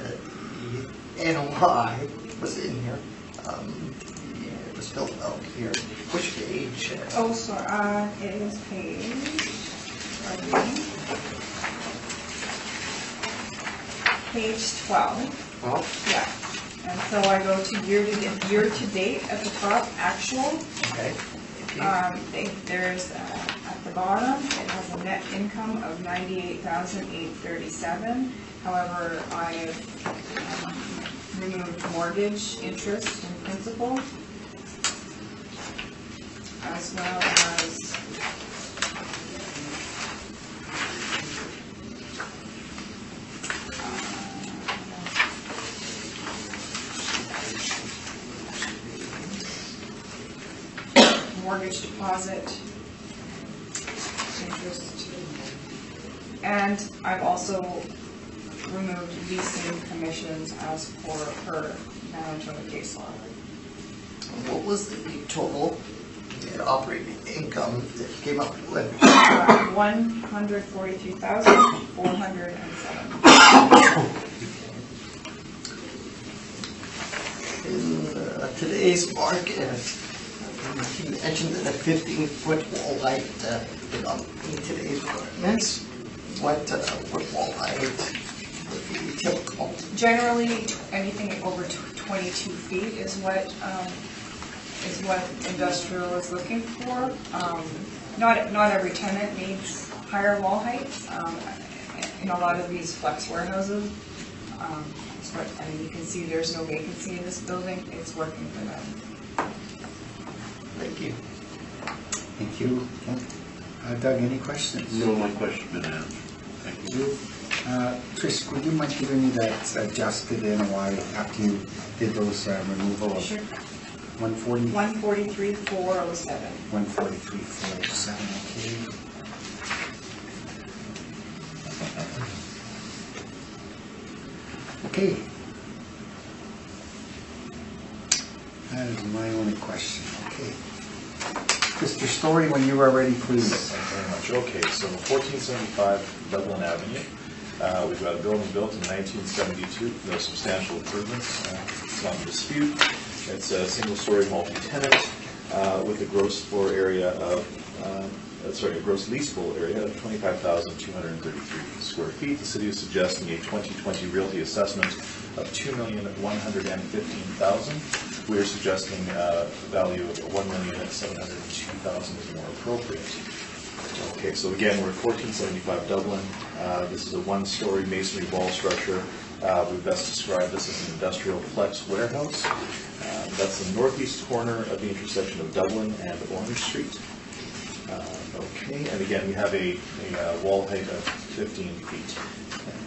NOI was in here. It was built out here. Which page? Oh, sorry, it is page 12. Well, Yeah. And so I go to year to date at the top, actual. okay. There's, at the bottom, it has a net income of $98,837. However, I have removed mortgage, interest, and principal, as well as mortgage deposit, interest, and I've also removed leasing commissions as per Manitoba case law. What was the total operating income that you came up with? $143,407. In today's market, you mentioned that a 15-foot wall height in today's apartments. What wall height would be typical? Generally, anything over 22 feet is what industrial is looking for. Not every tenant needs higher wall heights. In a lot of these flex warehouses, and you can see there's no vacancy in this building. It's working for them. Thank you. Thank you. Doug, any questions? No, my question's been answered. Thank you. Trish, would you mind giving me that adjusted NOI after you did those removal of Sure. 140? 143,407. 143,407, okay. Okay. That is my only question, okay. Mr. Story, when you are ready, please. Thank you very much. Okay, so 1475 Dublin Avenue. We've got a building built in 1972. No substantial improvements. It's not in dispute. It's a single-story multi-tenant with a gross floor area of, a gross leasable area of 25,233 square feet. The city is suggesting a 2020 realty assessment of $2,115,000. We are suggesting a value of $1,702,000 is more appropriate. Okay, so again, we're at 1475 Dublin. This is a one-story masonry wall structure. We best describe this as an industrial flex warehouse. That's the northeast corner of the intersection of Dublin and Orange Street. Okay, and again, we have a wall height of 15 feet. Okay.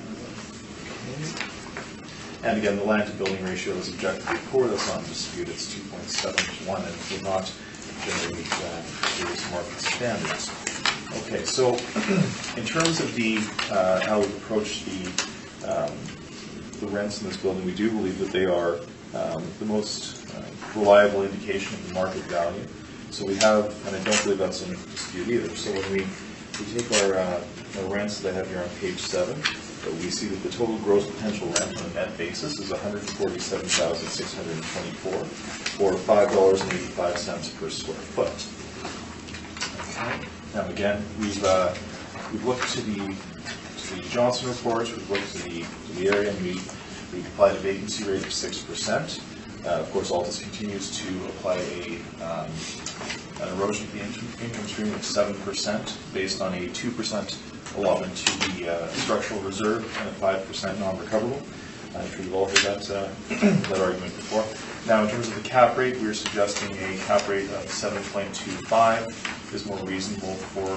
And again, the land to building ratio is objectively poor. That's not in dispute. It's 2.7 to 1, and it will not generate serious market standards. Okay, so in terms of the how we approach the rents in this building, we do believe that they are the most reliable indication of the market value. So we have, and I don't believe that's in dispute either. So when we take our rents that I have here on page 7, we see that the total gross potential rent on a net basis is $147,624, or $5.85 per square foot. Okay. Now again, we've looked to the Johnson reports, we've looked to the area, and we've applied a vacancy rate of 6%. Of course, Altus continues to apply an erosion of the income stream of 7% based on a 2% allotment to the structural reserve and a 5% non-recoverable. I'm sure you've all heard that argument before. Now, in terms of the cap rate, we're suggesting a cap rate of 7.25 is more reasonable for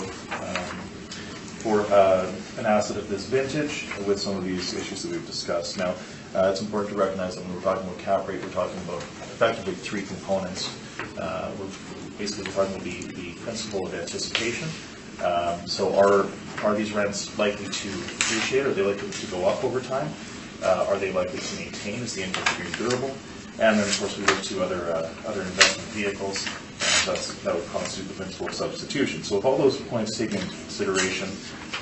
an asset of this vintage with some of these issues that we've discussed. Now, it's important to recognize that when we're talking about cap rate, we're talking about effectively 3 components. We're talking about the principle of anticipation. So are these rents likely to appreciate? Are they likely to go up over time? Are they likely to maintain? Is the income stream durable? And then, of course, we look to other investment vehicles. that would constitute the principle of substitution. So with all those points taken into consideration,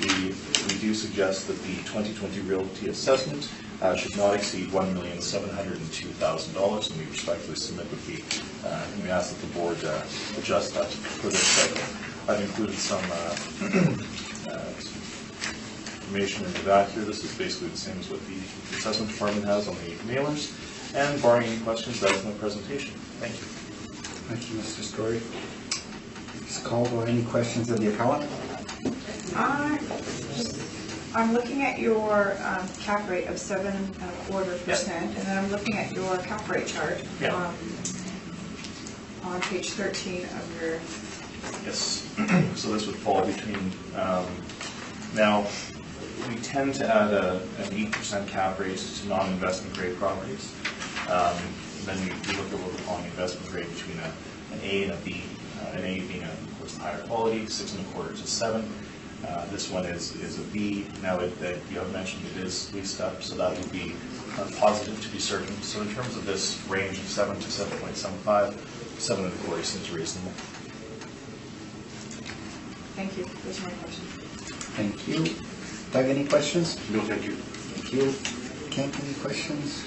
we do suggest that the 2020 realty assessment should not exceed $1,702,000, and we respectfully submit that we ask that the board adjust that for this cycle. I've included some information in the back here. This is basically the same as what the assessment department has on the mailers. And barring any questions, that is my presentation. Thank you. Thank you, Mr. Story. Ms. Caldwell, any questions of the appellant? I'm looking at your cap rate of 7.25%, and then I'm looking at your cap rate chart on page 13 of your. Yes. So this would fall between. Now, we tend to add an 8% cap rate to non-investment grade properties. Then we look on investment grade between an A and a B. An A being, of course, the higher quality, 6.25 to 7. This one is a B. Now, you have mentioned it is leased up, so that would be positive to be certain. So in terms of this range of 7 to 7.75, 7.25 seems reasonable. Thank you. Those are my questions. Thank you. Doug, any questions? No, thank you. Thank you. Kent, any questions?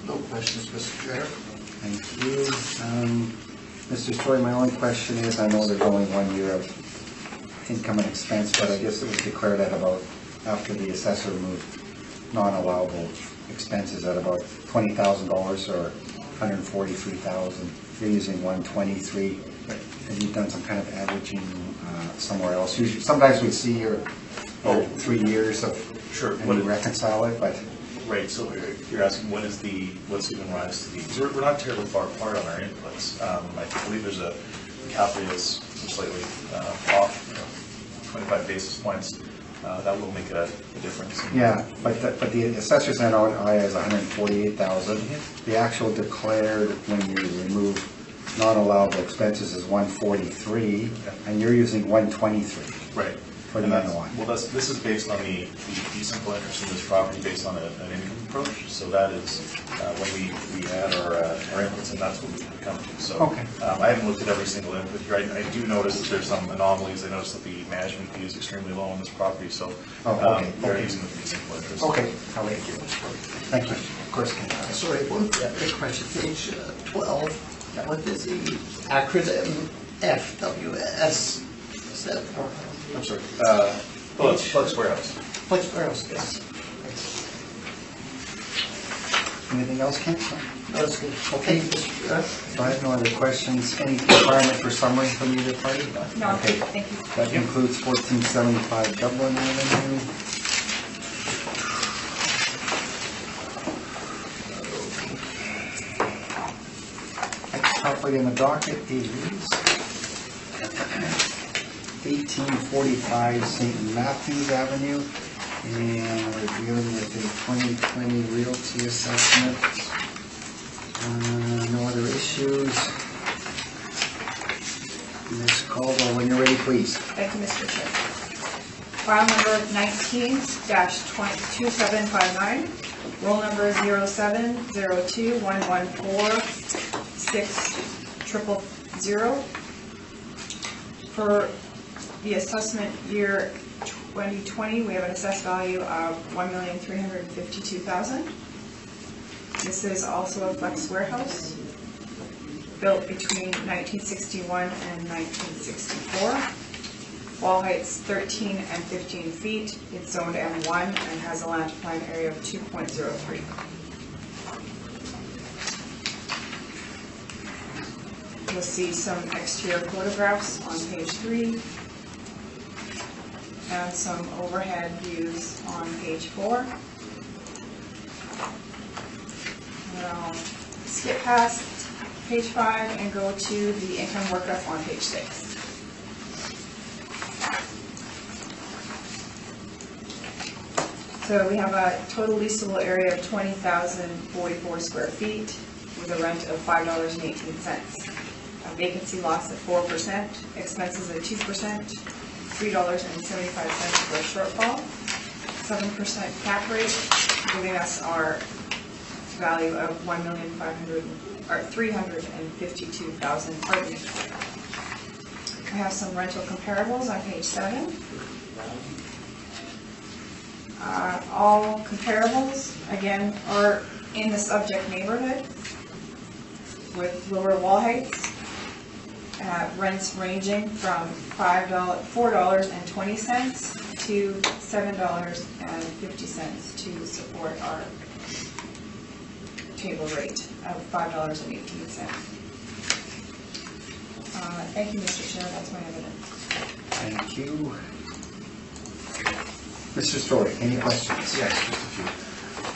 No questions, Mr. Chair. Thank you. Mr. Story, my only question is, I know there's only 1 year of income and expense, but I guess it was declared at about, after the assessor moved non-allowable expenses at about $20,000 or $143,000. You're using 123. And you've done some kind of averaging somewhere else. Sometimes we see your 3 years of, Sure. and we reconcile it, but. Right, so you're asking what's given rise to these? We're not terribly far apart on our inputs. I believe there's a cap rate that's slightly off, 25 basis points. That will make a difference. Yeah, but the assessor's NOI is 148,000. The actual declared when you remove non-allowable expenses is 143, and you're using 123. Right. For the NOI. Well, this is based on the simple interest in this property based on an income approach. So that is when we add our inputs, and that's what we come to. So okay. I haven't looked at every single input here. I do notice that there's some anomalies. I noticed that the management fee is extremely low on this property. So they're using the simple interest. Okay. I'll let you. Thank you. Of course. Sorry, one quick question. Page 12. What is the acronym FWS? Is that I'm sorry. Flex Warehouse. Flex Warehouse, yes. Anything else, Kent? No, that's good. Okay. So I have no other questions. Any requirement for summary from either party? No, Okay. thank you. That includes 1475 Dublin Avenue. Next property in the docket is 1845 St. Matthews Avenue, and we're dealing with a 2020 realty assessment. No other issues. Ms. Caldwell, when you're ready, please. Thank you, Mr. Chair. File number 19-2759, roll number 0702114600. For the assessment year 2020, we have an assessed value of $1,352,000. This is also a flex warehouse built between 1961 and 1964. Wall height's 13 and 15 feet. It's zoned M1 and has a land plan area of 2.03. You'll see some exterior photographs on page 3 and some overhead views on page 4. And I'll skip past page 5 and go to the income workup on page 6. So we have a total leasable area of 20,044 square feet with a rent of $5.18. A vacancy loss at 4%, expenses at 2%, $3.75 for a shortfall, 7% cap rate, giving us our value of $352,000, pardon me. I have some rental comparables on page 7. All comparables, again, are in the subject neighborhood with lower wall heights, rents ranging from $4.20 to $7.50 to support our table rate of $5.18. Thank you, Mr. Chair, that's my evidence. Thank you. Mr. Story, any questions? Yes, just a few.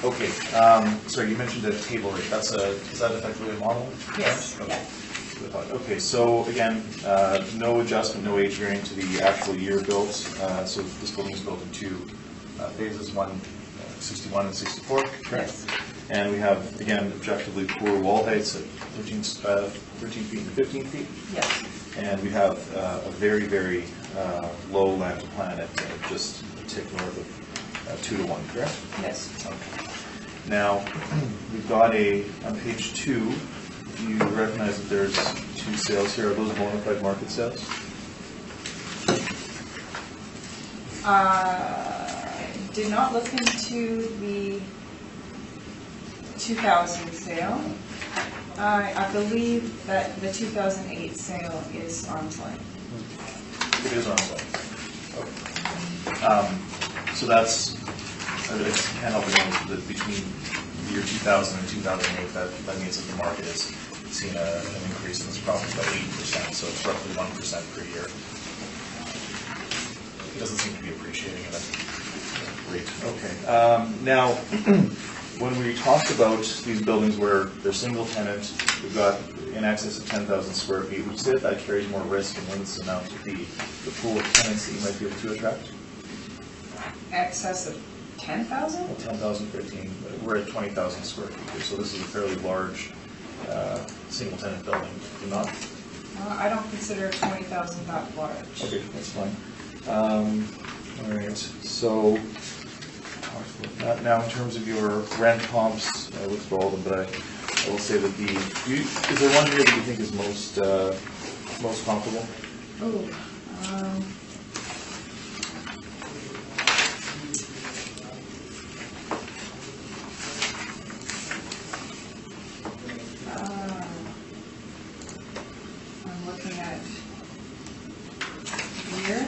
Okay, sorry, you mentioned a table rate. Is that effectively a model? Yes, Okay. yes. Okay, so again, no adjustment, no age variant to the actual year built. So this building is built in 2 phases, 61 and 64, correct? Yes. And we have, again, objectively poor wall heights at 13 feet and 15 feet. Yes. And we have a very, very low land to plan at just a tick north of 2 to 1, correct? Yes. Okay. Now, we've got on page 2, you recognize that there's 2 sales here. Are those bona fide market sales? Did not look into the 2000 sale. I believe that the 2008 sale is arm's length. It is on sale. Okay. So that's, I can't help but notice that between the year 2000 and 2008, that means that the market has seen an increase in this property by 8%, so it's roughly 1% per year. It doesn't seem to be appreciating it. Great. Okay. Now, when we talked about these buildings where they're single tenant, we've got in excess of 10,000 square feet, would you say that carries more risk and limits the amount of the pool of tenants that you might be able to attract? Excess of 10,000? Well, 10,000, 15, we're at 20,000 square feet here, so this is a fairly large single tenant building, do you not? I don't consider 20,000 that large. Okay, that's fine. All right, so now in terms of your rent comps, I looked through all of them, but I will say that is there one here that you think is most comparable? Oh, I'm looking at here.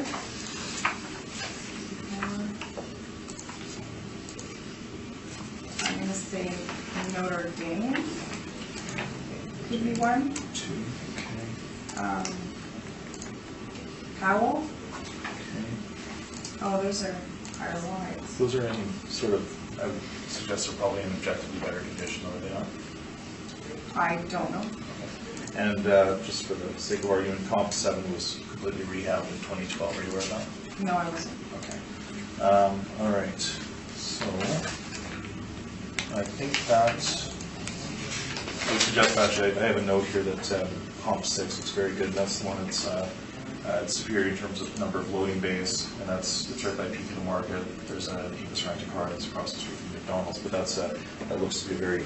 I'm going to say Notre Dame could be one. 2, okay. Howell. Okay. Oh, those are higher lines. Those are in sort of, I would suggest they're probably in objectively better condition, are they not? I don't know. And just for the sake of argument, Comp 7 was completely rehabbed in 2012. Are you aware of that? No, I wasn't. Okay. All right. So I think that I would suggest actually I have a note here that Comp 6 looks very good. That's the one that's it's superior in terms of number of loading bays, and it's right by Peak of the Market. There's a Eva's Rent-A-Car that's across the street from McDonald's, but that looks to be a very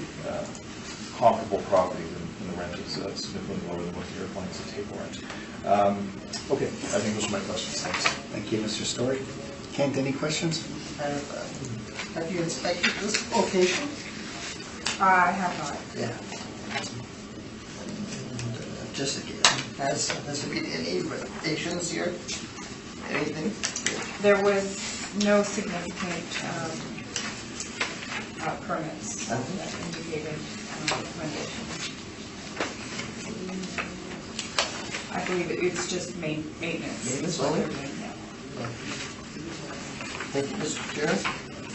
comparable property. And the rent is significantly lower than what the airplane is at table rent. Okay, I think those are my questions. Thanks. Thank you, Mr. Story. Kent, any questions? Have you inspected this location? I have not. Yeah. Just again, has there been any renovations here? Anything? There was no significant permits that indicated recommendations. I believe it's just maintenance. Maintenance What only? they're doing, yeah. Thank you, Mr. Chair.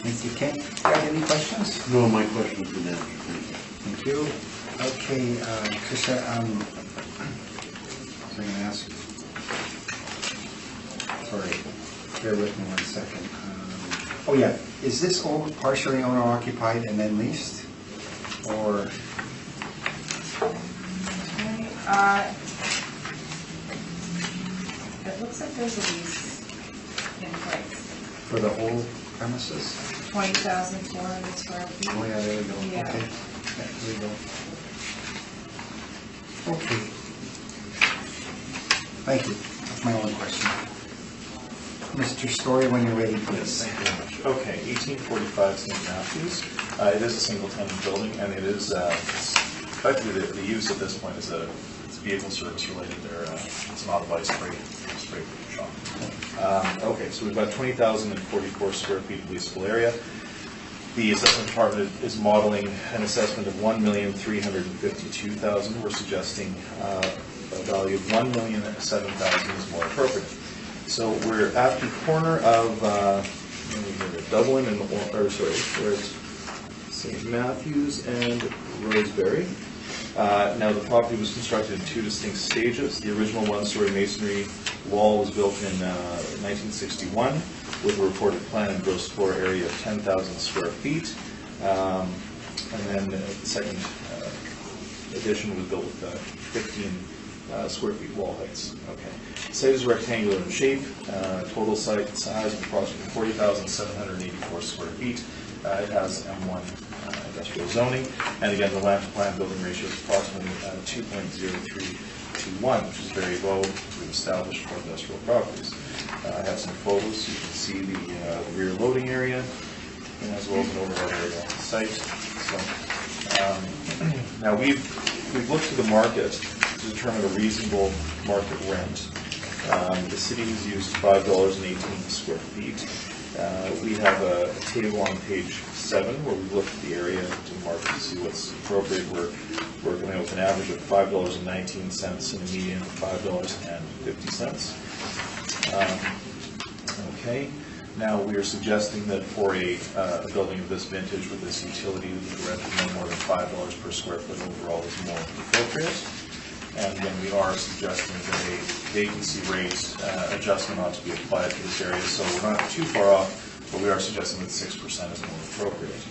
Thank you, Kent. Got any questions? No, my question's been answered. Thank you. Okay, Tricia, I'm going to ask. Sorry, bear with me 1 second. Oh yeah, is this partially owner occupied and then leased? Or? Okay, it looks like there's a lease in place. For the whole premises? 20,400 square feet. Oh yeah, there we go. Yeah. Okay. There we go. Okay. Thank you. That's my only question. Mr. Story, when you're ready, please. Thank you very much. Okay, 1845 St. Matthews. It is a single-tenant building, and it is, effectively, the use at this point is it's vehicle service related. It's an auto spray shop. Okay, so we've got 20,044 square feet of leasable area. The assessment department is modeling an assessment of $1,352,000. We're suggesting a value of $1,007,000 is more appropriate. So we're at the corner of Dublin and where's St. Matthews and Roseberry. Now the property was constructed in two distinct stages. The original one-story masonry wall was built in 1961 with a reported plan and gross floor area of 10,000 square feet. And then the second addition was built with 15 square feet wall heights. Okay. Site is rectangular in shape. Total site size of approximately 40,784 square feet. It has M1 industrial zoning, and again, the land to plan building ratio is approximately 2.03 to 1, which is very low. We've established for industrial properties. I have some photos. You can see the rear loading area, and as well as an overhead area on the site. So now we've looked to the market to determine a reasonable market rent. The city has used $5.18 square feet. We have a table on page 7 where we've looked at the area to market to see what's appropriate. We're coming out with an average of $5.19 and a median of $5.50. Okay. Now we are suggesting that for a building of this vintage with this utility, the rent of no more than $5 per square foot overall is more appropriate. And then we are suggesting that a vacancy rate adjustment ought to be applied to this area. So we're not too far off, but we are suggesting that 6% is more appropriate.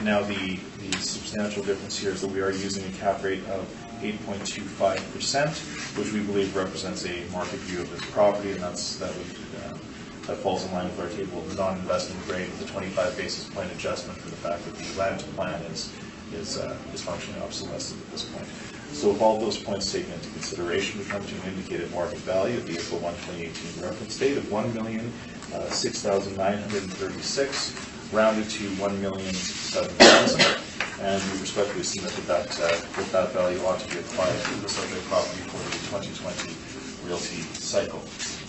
Now the substantial difference here is that we are using a cap rate of 8.25%, which we believe represents a market view of this property, and that falls in line with our table of non-investment grade with a 25 basis point adjustment for the fact that the land plan is functionally obsolescent at this point. So with all of those points taken into consideration, we come to an indicated market value at the April 1, 2018 reference date of $1,006,936, rounded to $1,007,000, and we respectfully submit that that value ought to be applied to the subject property for the 2020 realty cycle.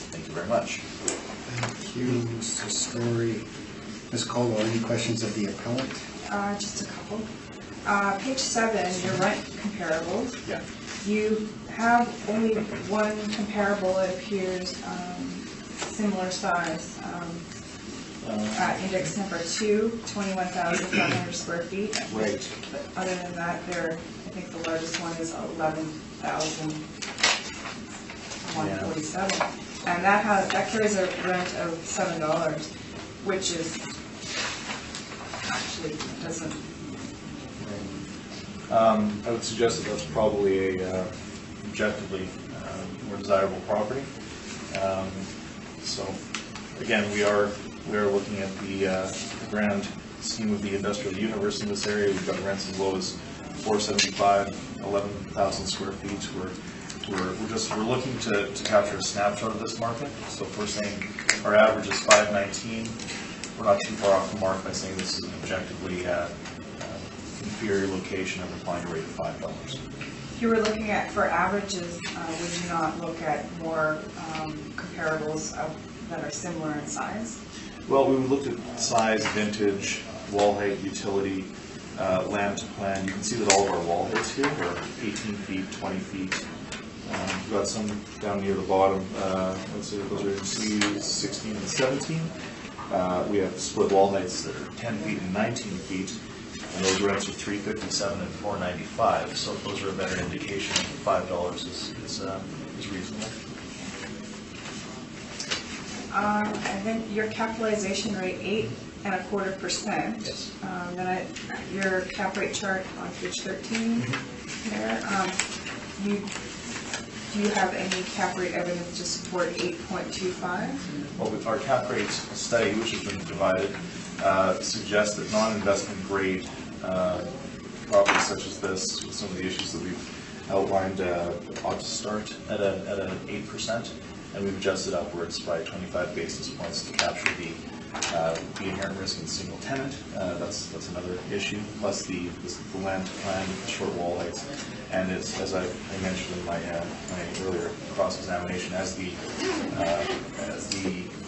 Thank you very much. Thank you, Mr. Story. Ms. Caldwell, any questions of the appellant? Just a couple. Page 7, your rent comparables. Yeah. You have only one comparable, it appears, similar size. Index number 2, 21,500 square feet. Right. Other than that, I think the largest one is 11,147. Yeah. And that carries a rent of $7, which is actually doesn't. I would suggest that that's probably a objectively more desirable property. So again, we are looking at the grand scheme of the industrial universe in this area. We've got rents as low as $475, 11,000 square feet. We're looking to capture a snapshot of this market. So if we're saying our average is $519, we're not too far off the mark by saying this is an objectively inferior location and applying a rate of $5. If you were looking at for averages, would you not look at more comparables that are similar in size? Well, we would look at size, vintage, wall height, utility, land to plan. You can see that all of our wall heights here are 18 feet, 20 feet. We've got some down near the bottom. Let's say those are 16 and 17. We have split wall heights that are 10 feet and 19 feet. And those rents are $357 and $495, so those are a better indication that $5 is reasonable. And then your capitalization rate 8.25%. Yes. Then your cap rate chart on page 13 there. Do you have any cap rate evidence to support 8.25? Well, with our cap rate study, which has been divided, suggests that non-investment grade properties such as this, with some of the issues that we've outlined, ought to start at an 8%, and we've adjusted upwards by 25 basis points to capture the inherent risk in single tenant. That's another issue, plus the land plan with the short wall heights. And it's, as I mentioned in my earlier cross-examination, as the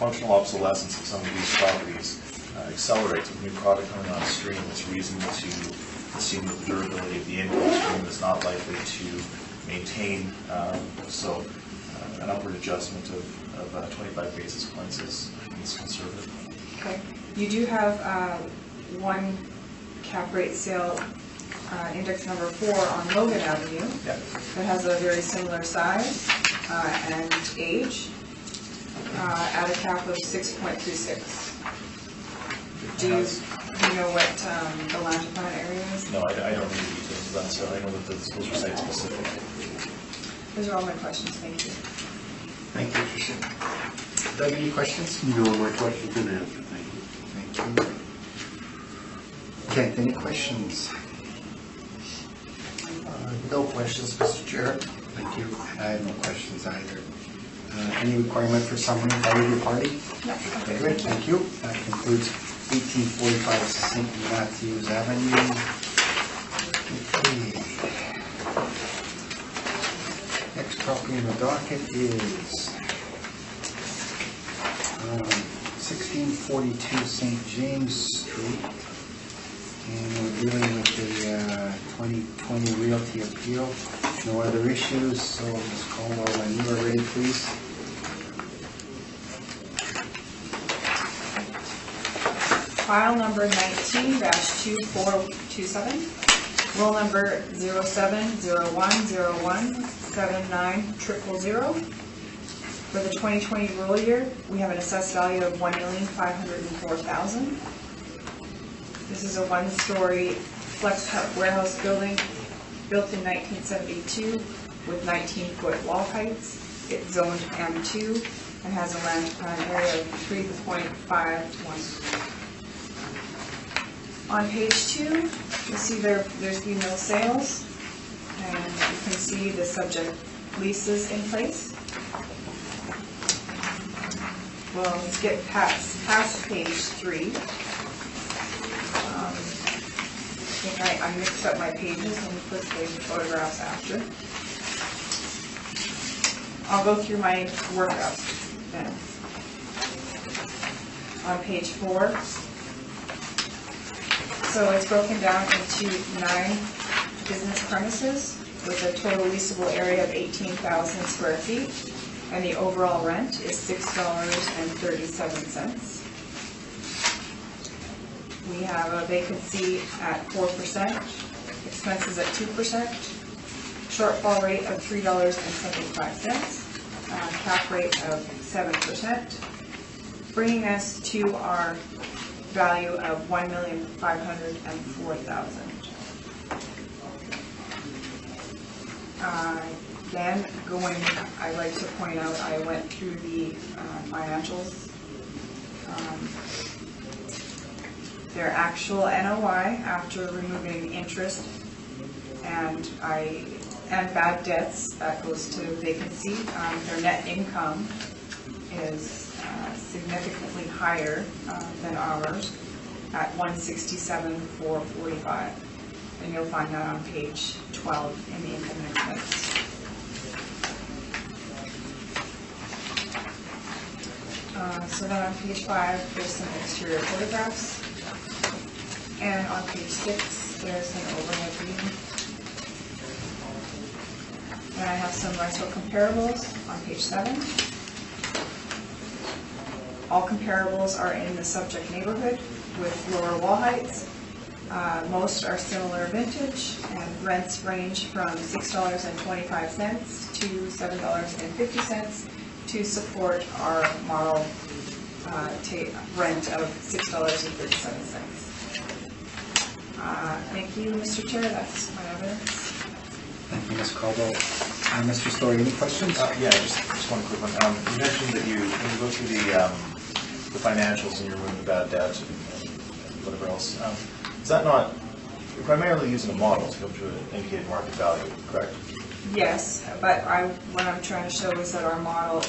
functional obsolescence of some of these properties accelerates with new product coming on stream, it's reason to assume that the durability of the income stream is not likely to maintain. So an upward adjustment of 25 basis points is conservative. Okay. You do have one cap rate sale, index number 4 on Logan Avenue. Yeah. That has a very similar size and age at a cap of 6.36. Do you know what the land plan area is? No, I don't know the details of that, so I know that those are site specific. Those are all my questions. Thank you. Thank you, Tricia. Doug, any questions? No, my question's been answered, thank you. Thank you. Kent, any questions? No questions, Mr. Chair. Thank you. I have no questions either. Any requirement for summary by either party? No. Okay, good, thank you. That concludes 1845 St. Matthews Avenue. Okay. Next property in the docket is 1642 St. James Street. And we're dealing with the 2020 Realty Appeal. No other issues, so Ms. Caldwell, when you are ready, please. File number 19-2427, roll number 0701017900. For the 2020 roll year, we have an assessed value of $1,504,000. This is a one-story flex warehouse building built in 1972 with 19-foot wall heights. It's zoned M2 and has a land plan area of 3.51. On page 2, you'll see there's been no sales, and you can see the subject leases in place. Well, let's get past page 3. I think I mixed up my pages and put the photographs after. I'll go through my workup then. On page 4. So it's broken down into 9 business premises with a total leasable area of 18,000 square feet, and the overall rent is $6.37. We have a vacancy at 4%, expenses at 2%, shortfall rate of $3.75, cap rate of 7%, bringing us to our value of $1,504,000. Again, I'd like to point out, I went through the financials. Their actual NOI after removing interest and bad debts, that goes to vacancy. Their net income is significantly higher than ours at $167,445, and you'll find that on page 12 in the income and expense. So then on page 5, there's some exterior photographs, and on page 6, there's an overhead view. And I have some rental comparables on page 7. All comparables are in the subject neighborhood with lower wall heights. Most are similar vintage, and rents range from $6.25 to $7.50 to support our model rent of $6.37. Thank you, Mr. Chair. That's my evidence. Thank you, Ms. Caldwell. Mr. Story, any questions? Yeah, just one quick one. You mentioned that when you go through the financials and you remove the bad debt and whatever else, is that not you're primarily using a model to come to an indicated market value, correct? Yes, but what I'm trying to show is that our model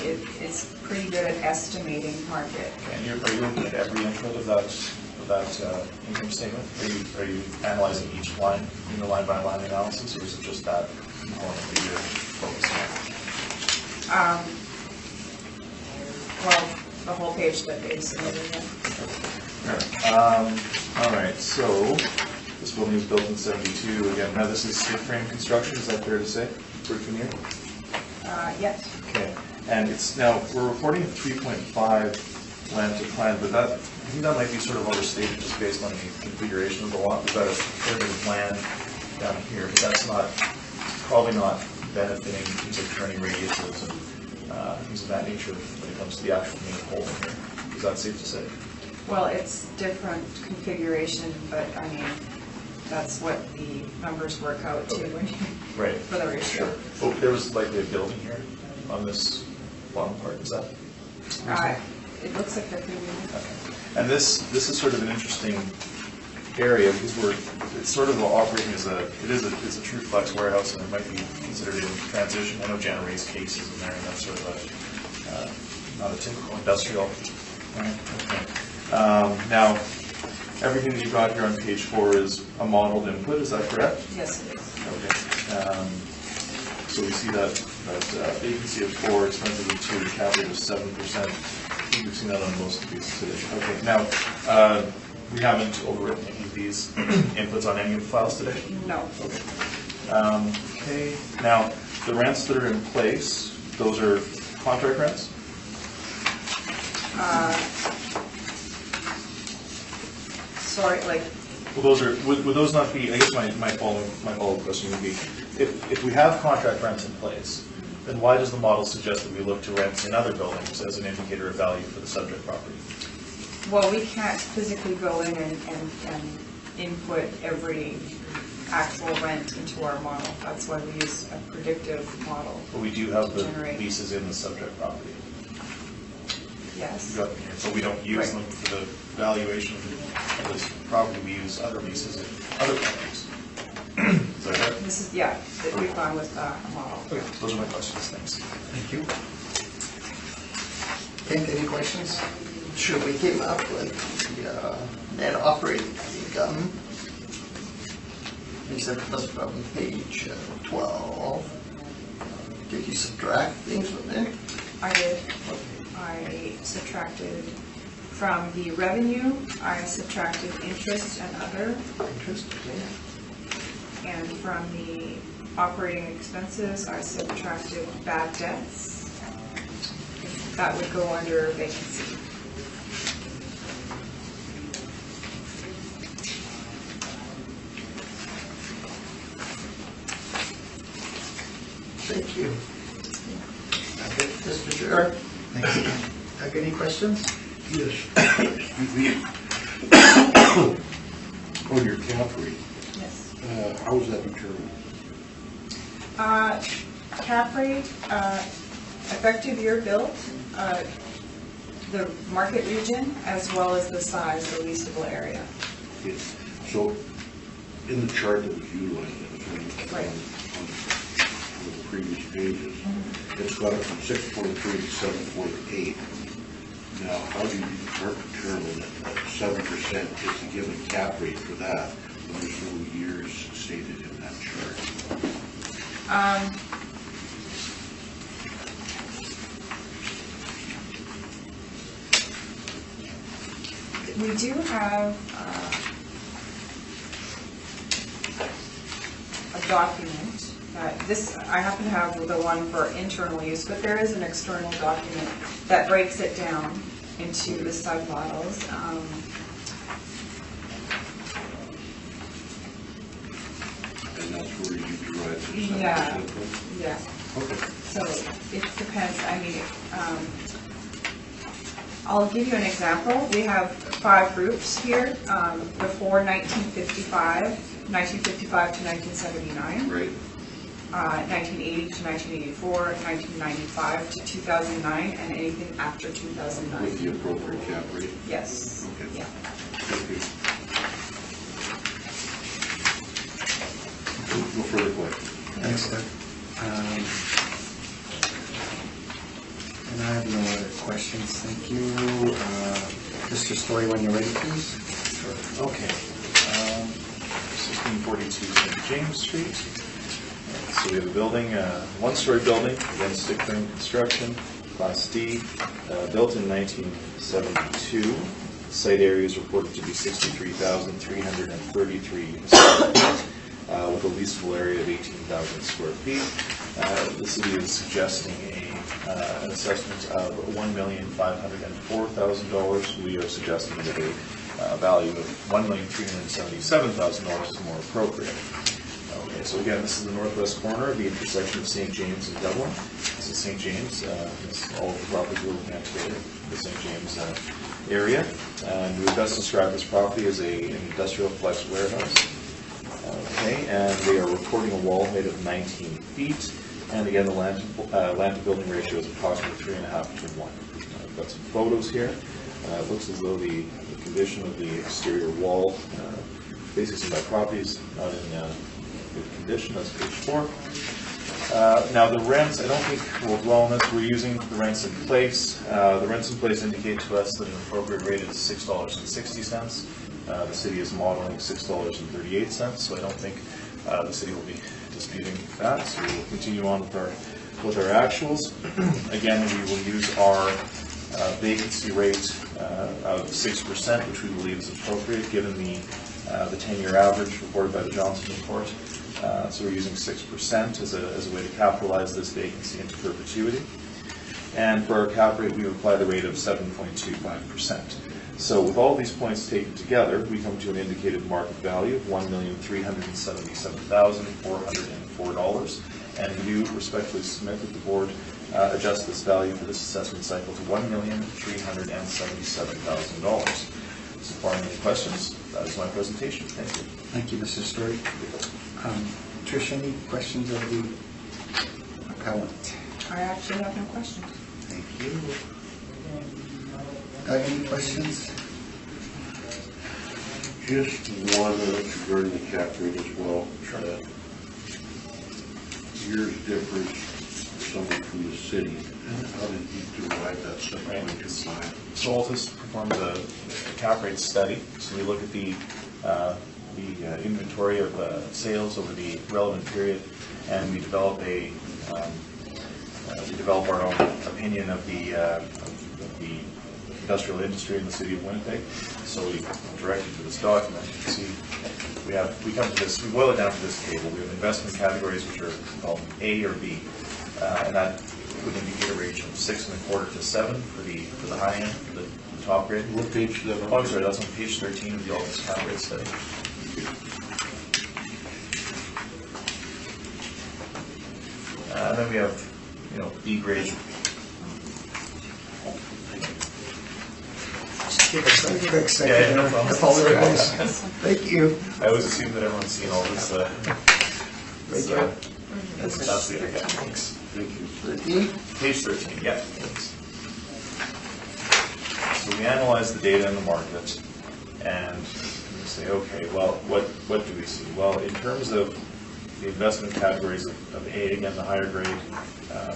is pretty good at estimating market. And are you looking at every input of that income statement? Are you analyzing each line in the line-by-line analysis, or is it just that component that you're focusing on? Well, the whole page that they submitted in. All right, so this building was built in '72. Again, now this is stick frame construction, is that fair to say, for a veneer? Yes. Okay, and it's now, we're reporting 3.5 land to plan, but that, I think that might be sort of overstated just based on the configuration of the lot. We've got a fair bit of land down here, but that's not, probably not benefiting things like turning radiuses and things of that nature when it comes to the actual main hole in here. Is that safe to say? Well, it's different configuration, but I mean, that's what the numbers work out to when you, Right. for the ratio. Sure. Oh, there was likely a building here on this bottom part, is that? It looks like they're pretty good. Okay. And this is sort of an interesting area because it's sort of operating as it's a true flex warehouse, and it might be considered in transition. I know Jan raised cases in there, and that's sort of not a typical industrial. Right. Okay. Now, everything that you've got here on page 4 is a modeled input. Is that correct? Yes, it is. Okay. So we see that vacancy of 4, expenses of 2, cap rate of 7%. I think we've seen that on most of these today. Okay. Now, we haven't overwritten any of these inputs on any of the files today? No. Okay. Okay. Now, the rents that are in place, those are contract rents? Sorry, like, Well, those are, would those not be, I guess my follow-up question would be, if we have contract rents in place, then why does the model suggest that we look to rents in other buildings as an indicator of value for the subject property? well, we can't physically go in and input every actual rent into our model. That's why we use a predictive model. But we do have the Generate. leases in the subject property. Yes. We've got them here. So we don't use them for the valuation of this property, we use other leases in other properties. Is that right? This is, yeah, that we've gone with a model. Okay, those are my questions, thanks. Thank you. Kent, any questions? Sure, we came up with the net operating income. You said that's from page 12. Did you subtract things from there? I did. I subtracted from the revenue, I subtracted interest and other, Interest, okay. and from the operating expenses, I subtracted bad debts. That would go under vacancy. Thank you. Okay, Mr. Chair. Thanks. Doug, any questions? Yes. Excuse me. On your cap rate, Yes. how is that determined? Cap rate, effective year built, the market region, as well as the size, the leasable area. Yes. So, in the chart that was utilized, that was Right. on the previous pages, it's got it from 6.3 to 7.8. Now, how do you determine that 7% is the given cap rate for that when there's no years stated in that chart? We do have a document that this, I happen to have the one for internal use, but there is an external document that breaks it down into the submodels. And that's where you derive the 7% Yeah. from? Yeah, Okay. so it depends, I mean, I'll give you an example. We have 5 groups here, before 1955 to 1979. Right. 1980 to 1984, 1995 to 2009, and anything after With 2009. the appropriate cap rate? Yes, Okay. yeah. Thank you. No further questions. Thanks, Doug. And I have no other questions, thank you. Mr. Story, when you're ready, please. Sure. Okay. 1642 St. James Street. So we have a building, one-story building, again, stick frame construction, Class D, built in 1972. Site area is reported to be 63,333 square feet, with a leasable area of 18,000 square feet. The city is suggesting an assessment of $1,504,000. We are suggesting that a value of $1,377,000 is more appropriate. Okay, so again, this is the northwest corner of the intersection of St. James and Dublin. This is St. James. This is all of the property we're looking at today, the St. James area. And we would best describe this property as an industrial flex warehouse. Okay, and they are reporting a wall height of 19 feet. And again, the land to building ratio is approximately 3.5 to 1. I've got some photos here. It looks as though the condition of the exterior wall, basically by property, is not in good condition. That's page 4. Now the rents, I don't think we'll dwell on this. We're using the rents in place. The rents in place indicate to us that an appropriate rate is $6.60. The city is modeling $6.38, so I don't think the city will be disputing that. So we will continue on with our actuals. Again, we will use our vacancy rate of 6%, which we believe is appropriate given the 10-year average reported by the Johnson report. So we're using 6% as a way to capitalize this vacancy into perpetuity. And for our cap rate, we apply the rate of 7.25%. So with all these points taken together, we come to an indicated market value of $1,377,404. And we do respectfully submit that the board adjust this value for this assessment cycle to $1,377,000. So barring any questions, that is my presentation. Thank you. Thank you, Mr. Story. Trish, any questions of the appellant? I actually have no questions. Thank you. Doug, any questions? Just one regarding the cap rate as well. Sure. Years difference for someone from the city. How did you derive that 7.25? So Altus performs a cap rate study. So we look at the inventory of sales over the relevant period, and we develop our own opinion of the industrial industry in the city of Winnipeg. So we direct you to this document. You can see we come to this, we boil it down to this table. We have investment categories which are called A or B, and that would indicate a range from 6.25 to 7 for the high end, the top grade. What page is that on? Oh, I'm sorry, that's on page 13 of the Altus cap rate study. And then we have, B grade. Give us a quick second. Yeah, no problem. I apologize. Thank you. I always assume that everyone's seen all this. Thank you. That's the other guy. Thanks. Thank you. 13? Page 13, yeah. Thanks. So we analyze the data in the market, and we say, okay, well, what do we see? Well, in terms of the investment categories of A, again, the higher grade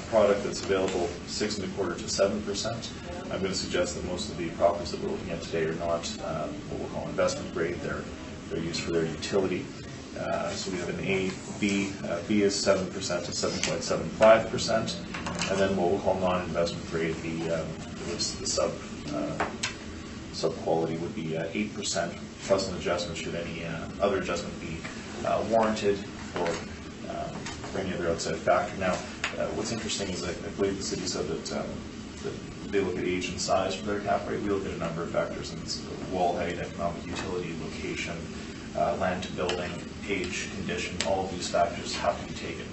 product that's available, 6.25 to 7%. I'm going to suggest that most of the properties that we're looking at today are not what we'll call investment grade. They're used for their utility. So we have an A, B. B is 7% to 7.75%, and then what we'll call non-investment grade, the sub quality would be 8% plus an adjustment should any other adjustment be warranted for any other outside factor. Now, what's interesting is that I believe the city said that they look at age and size for their cap rate. We look at a number of factors, and it's wall height, economic utility, location, land to building, age, condition. All of these factors have to be taken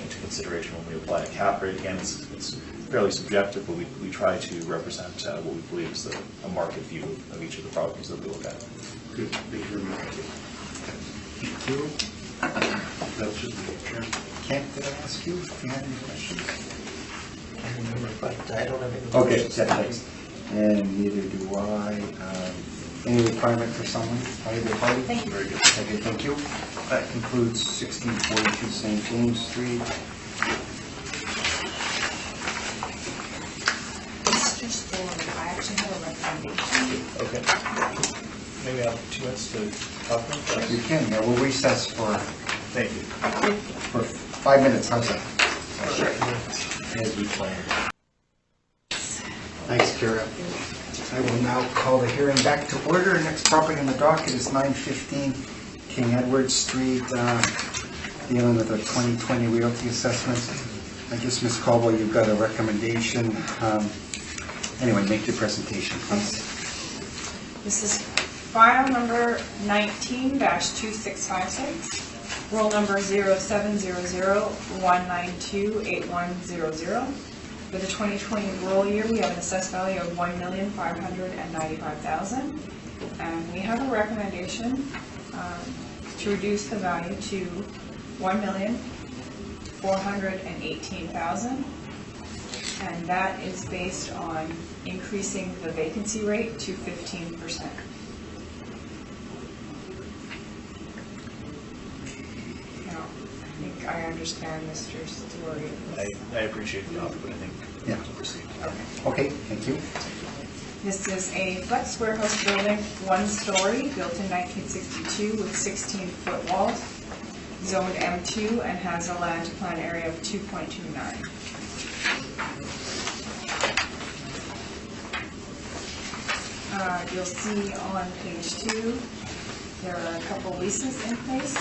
into consideration when we apply a cap rate. Again, it's fairly subjective, but we try to represent what we believe is a market view of each of the properties that we look at. Good. Thank you very much. Thank you. That's it, Mr. Chairman. Kent, did I ask you if you had any questions? I remember, but I don't have any Okay, questions. yeah, thanks. And neither do I. Any requirement for someone, either party? Thank you. Very good. Okay, thank you. That concludes 1642 St. James Street. It's just for, I actually have a recommendation. Okay. Maybe I have 2 minutes to talk about that. You can, yeah, we'll recess for Thank you. 5 minutes, how's that? As we planned. Thanks, Kira. I will now call the hearing back to order. Next property on the docket is 915 King Edward Street, dealing with a 2020 realty assessment. I guess, Ms. Caldwell, you've got a recommendation. Anyway, make your presentation, please. This is file number 19-2656, roll number 0700-192-8100. For the 2020 roll year, we have an assessed value of $1,595,000. And we have a recommendation to reduce the value to $1,418,000. And that is based on increasing the vacancy rate to 15%. Now, I think I understand Mr. Story. I appreciate the offer, but I think we have to proceed. Okay, thank you. This is a flex warehouse building, 1-story, built in 1962 with 16-foot walls, zoned M2, and has a land plan area of 2.29. You'll see on page 2, there are a couple leases in place.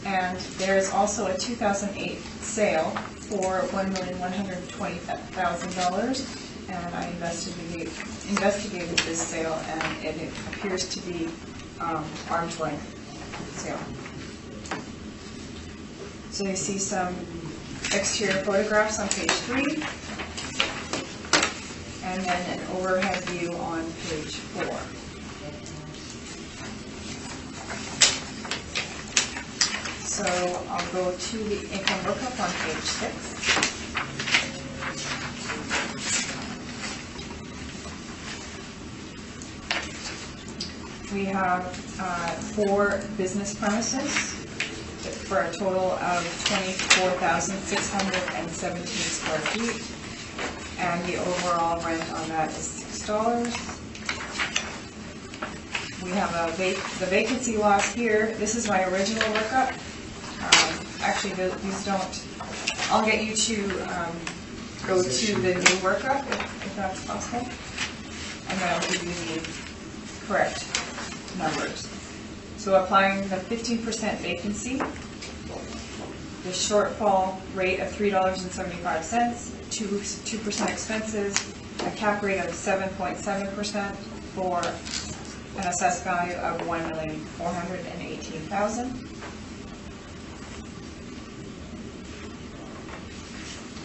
And there's also a 2008 sale for $1,120,000, and I investigated this sale, and it appears to be arm's length sale. So you see some exterior photographs on page 3, and then an overhead view on page 4. So I'll go to the income lookup on page 6. We have 4 business premises for a total of 24,617 square feet. And the overall rent on that is $6. We have the vacancy loss here. This is my original lookup. Actually, these don't. I'll get you to go to the new workup if that's possible, and then I'll give you the correct numbers. So applying the 15% vacancy, the shortfall rate of $3.75, 2% expenses, a cap rate of 7.7% for an assessed value of $1,418,000.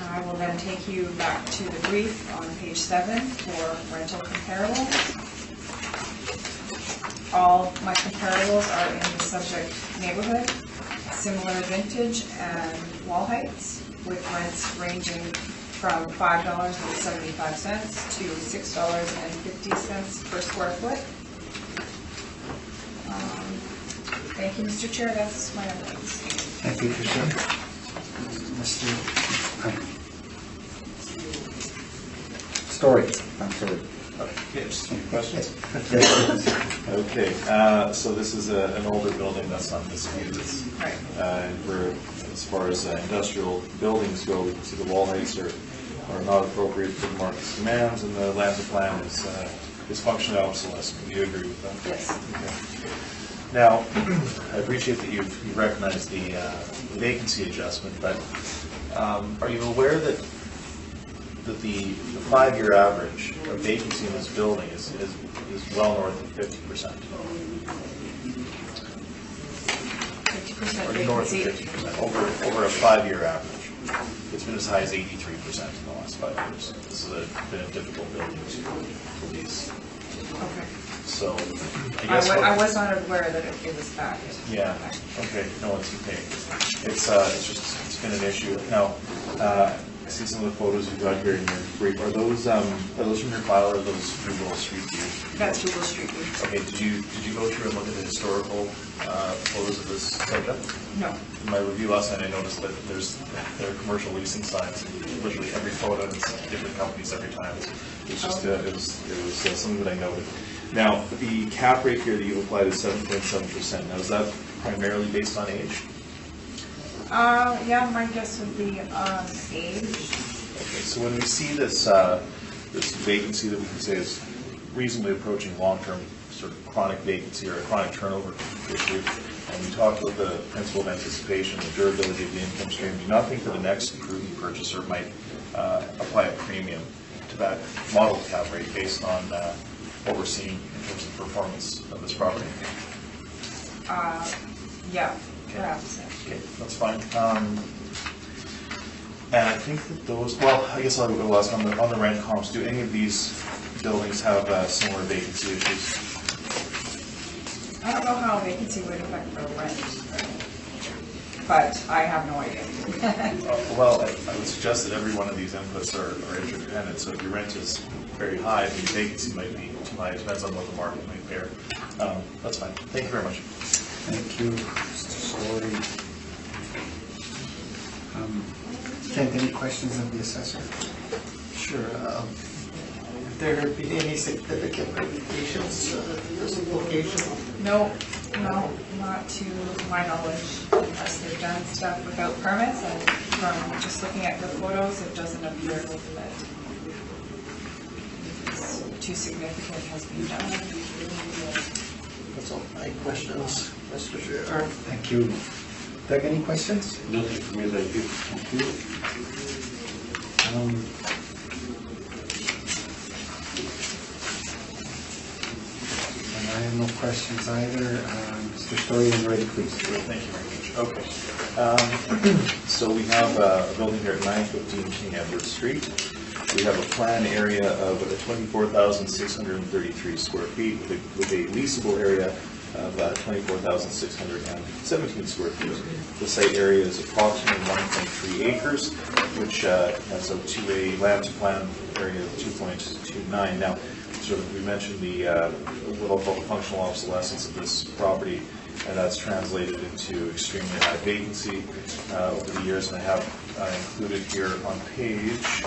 I will then take you back to the brief on page 7 for rental comparables. All my comparables are in the subject neighborhood, similar vintage and wall heights, with rents ranging from $5.75 to $6.50 per square foot. Thank you, Mr. Chair. That's my evidence. Thank you, Tricia. Mr. Story. I'm sorry. Yes, any questions? Yes. Okay, so this is an older building that's undisputed. Right. Where, as far as industrial buildings go, we can see the wall heights are not appropriate for the market's demands, and the land plan is functionally obsolescent. Do you agree with that? Yes. Okay. Now, I appreciate that you've recognized the vacancy adjustment, but are you aware that the 5-year average of vacancy in this building is well north of 50%? 50% Or north of vacancy. 50%, over a 5-year average. It's been as high as 83% in the last 5 years. This has been a difficult building to lease. Okay. So, I guess I was not aware that it was that. Yeah, okay, no, it's okay. It's been an issue. Now, I see some of the photos you've got here in your brief. Are those from your file or are those Google Street View? That's Google Street View. Okay, did you go through and look at the historical photos of this project? No. In my review last night, I noticed that there are commercial leasing signs in literally every photo, and it's different companies every time. It's just, it was something that I noted. Now, the cap rate here that you applied is 7.7%. Now, is that primarily based on age? Yeah, my guess would be age. Okay, so when we see this this vacancy that we can say is reasonably approaching long-term sort of chronic vacancy or a chronic turnover issue, and we talk about the principle of anticipation, the durability of the income stream, do you not think that the next prudent purchaser might apply a premium to that model cap rate based on what we're seeing in terms of performance of this property? Yeah, perhaps. Okay, that's fine. And I think that those, well, I guess I'll ask on the rent comps, do any of these buildings have similar vacancy issues? I don't know how vacancy would affect the rent, but I have no idea. Well, I would suggest that every one of these inputs are interdependent, so if your rent is very high, then your vacancy might be too high. It depends on what the market might bear. That's fine. Thank you very much. Thank you, Mr. Story. Kent, any questions of the assessor? Sure. Have there been any significant modifications to this location? No, not to my knowledge, unless they've done stuff without permits, and from just looking at the photos, it doesn't appear that too significant has been done. That's all my questions, Mr. Chair. Thank you. Doug, any questions? Nothing for me, thank you. Thank you. And I have no questions either. Mr. Story, when you're ready, please. Thank you very much. Okay. So we have a building here at 915 King Edward Street. We have a plan area of 24,633 square feet with a leasable area of 24,617 square feet. The site area is approximately 1.3 acres, which has up to a land to plan area of 2.29. Now, sort of we mentioned the what I'll call the functional obsolescence of this property, and that's translated into extremely high vacancy over the years. And I have included here on page,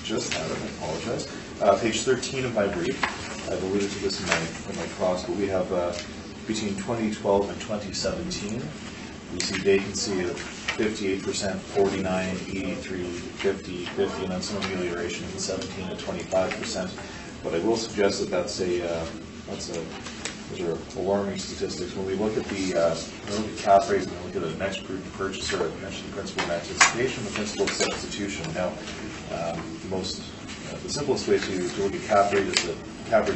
just had it, I apologize. Page 13 of my brief, I've alluded to this in my cross, but we have between 2012 and 2017, we see vacancy of 58%, 49, 83, 50, 50, and then some amelioration in 17 to 25%. But I will suggest that those are alarming statistics. When we look at the cap rates, when we look at the next prudent purchaser, I mentioned the principle of anticipation, the principle of substitution. Now, the simplest way to look at cap rate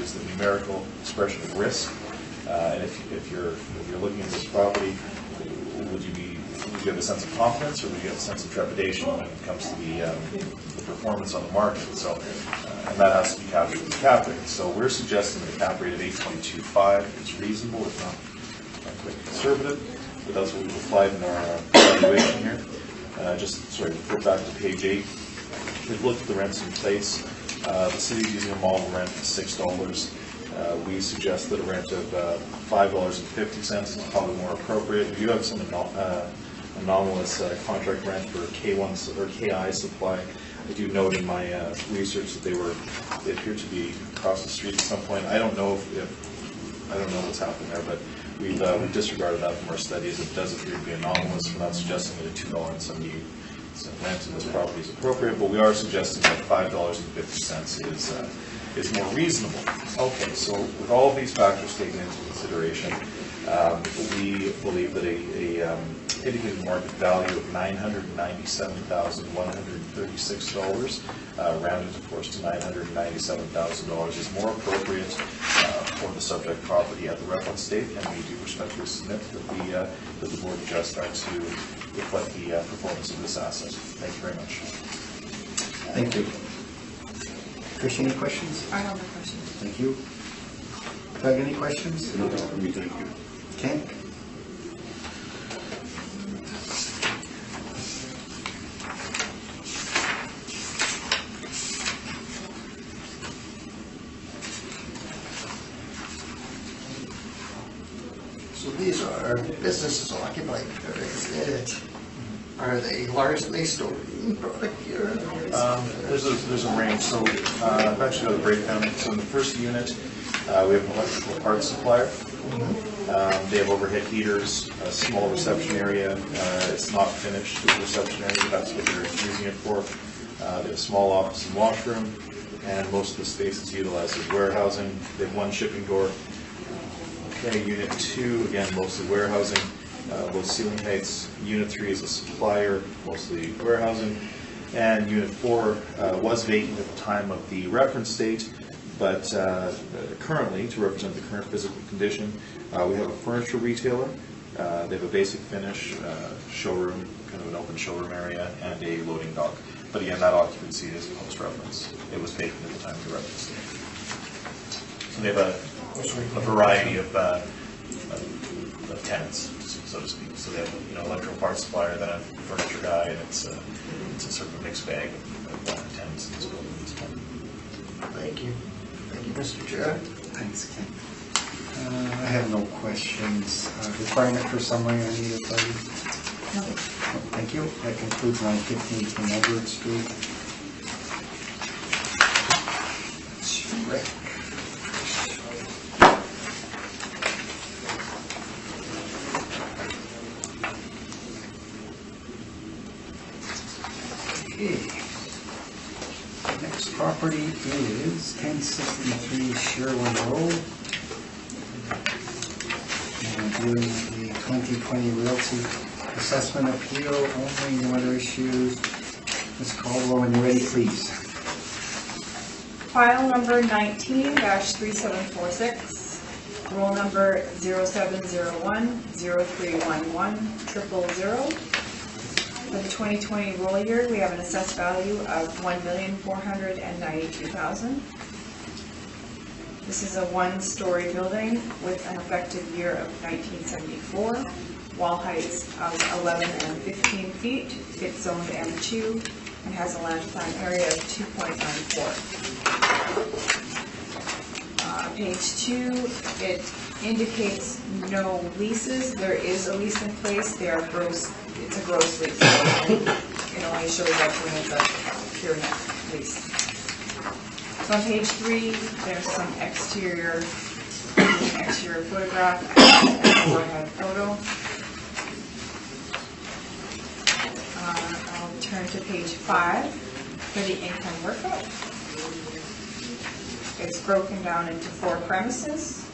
is the numerical expression of risk. And if you're looking at this property, would you have a sense of confidence, or would you have a sense of trepidation when it comes to the performance on the market? So, and that has to be captured in the cap rate. So we're suggesting a cap rate of 8.25 is reasonable, if not quite conservative, but that's what we've applied in our evaluation here. Go back to page 8. We've looked at the rents in place. The city's using a model rent of $6. We suggest that a rent of $5.50 is probably more appropriate. We do have some anomalous contract rent for K1 or KI supply. I do note in my research that they appear to be across the street at some point. I don't know I don't know what's happening there, but we've disregarded that from our studies. It does appear to be anomalous. We're not suggesting that a $2.78 rent in this property is appropriate, but we are suggesting that $5.50 is more reasonable. Okay, so with all of these factors taken into consideration, we believe that a indicated market value of $997,136, rounded of course to $997,000, is more appropriate for the subject property at the reference date, and we do respectfully submit that the board adjust that to reflect the performance of this asset. Thank you very much. Thank you. Trish, any questions? I have no questions. Thank you. Doug, any questions? Nothing for me, thank you. Ken? So these are businesses occupied areas. Are they largely storing product here? There's a range, so I've actually got a breakdown. So in the first unit, we have an electrical parts supplier. They have overhead heaters, a small reception area. It's not finished, the reception area, that's what they're using it for. They have a small office and washroom, and most of the space is utilized as warehousing. They have one shipping door. Okay, Unit 2, again, mostly warehousing. Low ceiling heights. Unit 3 is a supplier, mostly warehousing. And Unit 4 was vacant at the time of the reference date, but currently, to represent the current physical condition, we have a furniture retailer. They have a basic finish, showroom, kind of an open showroom area, and a loading dock. But again, that occupancy is post-reference. It was vacant at the time of the reference date. So they have a variety of tenants, so to speak. So they have, electrical parts supplier, then a furniture guy, and it's a sort of a mixed bag of tenants in this building at this point. Thank you. Thank you, Mr. Chair. Thanks, Ken. I have no questions. Requirement for summary on either party? No. Thank you. That concludes 915 King Edward Street. Rick. Okay. Next property is 1063 Sherwin Road. And doing the 2020 Realty Assessment Appeal only, no other issues. Ms. Caldwell, when you're ready, please. File number 19-3746, roll number 0701-0311-000. For the 2020 roll year, we have an assessed value of $1,492,000. This is a one-story building with an effective year of 1974, wall heights of 11 and 15 feet. It's zoned M2 and has a land plan area of 2.94. Page 2, it indicates no leases. There is a lease in place. They are gross. It's a gross lease. It only shows up when it's a pure net lease. So on page 3, there's some exterior photograph and overhead photo. I'll turn to page 5 for the income workup. It's broken down into 4 premises.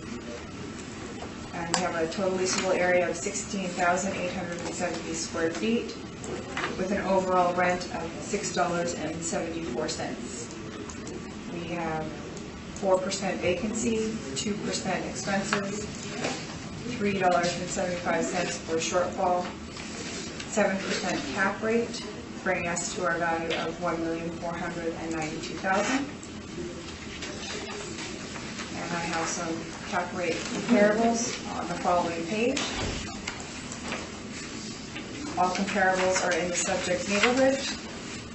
And we have a total leasable area of 16,870 square feet with an overall rent of $6.74. We have 4% vacancy, 2% expenses, $3.75 for shortfall, 7% cap rate, bringing us to our value of $1,492,000. And I have some cap rate comparables on the following page. All comparables are in the subject neighborhood,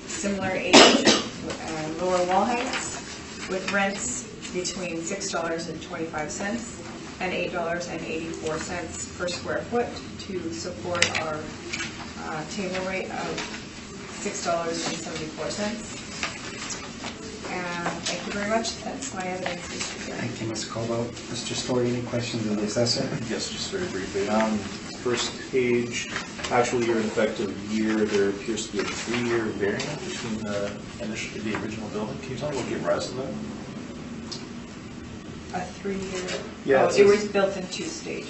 similar age and lower wall heights, with rents between $6.25 and $8.84 per square foot to support our table rate of $6.74. And thank you very much. That's my evidence, Mr. Chair. Thank you, Ms. Caldwell. Mr. Story, any questions of the assessor? Yes, just very briefly. First page, actual year and effective year, there appears to be a 3-year variant between the original building. Can you tell me what gave rise to that? A 3-year? Yeah, Oh, it was built in 2 stages.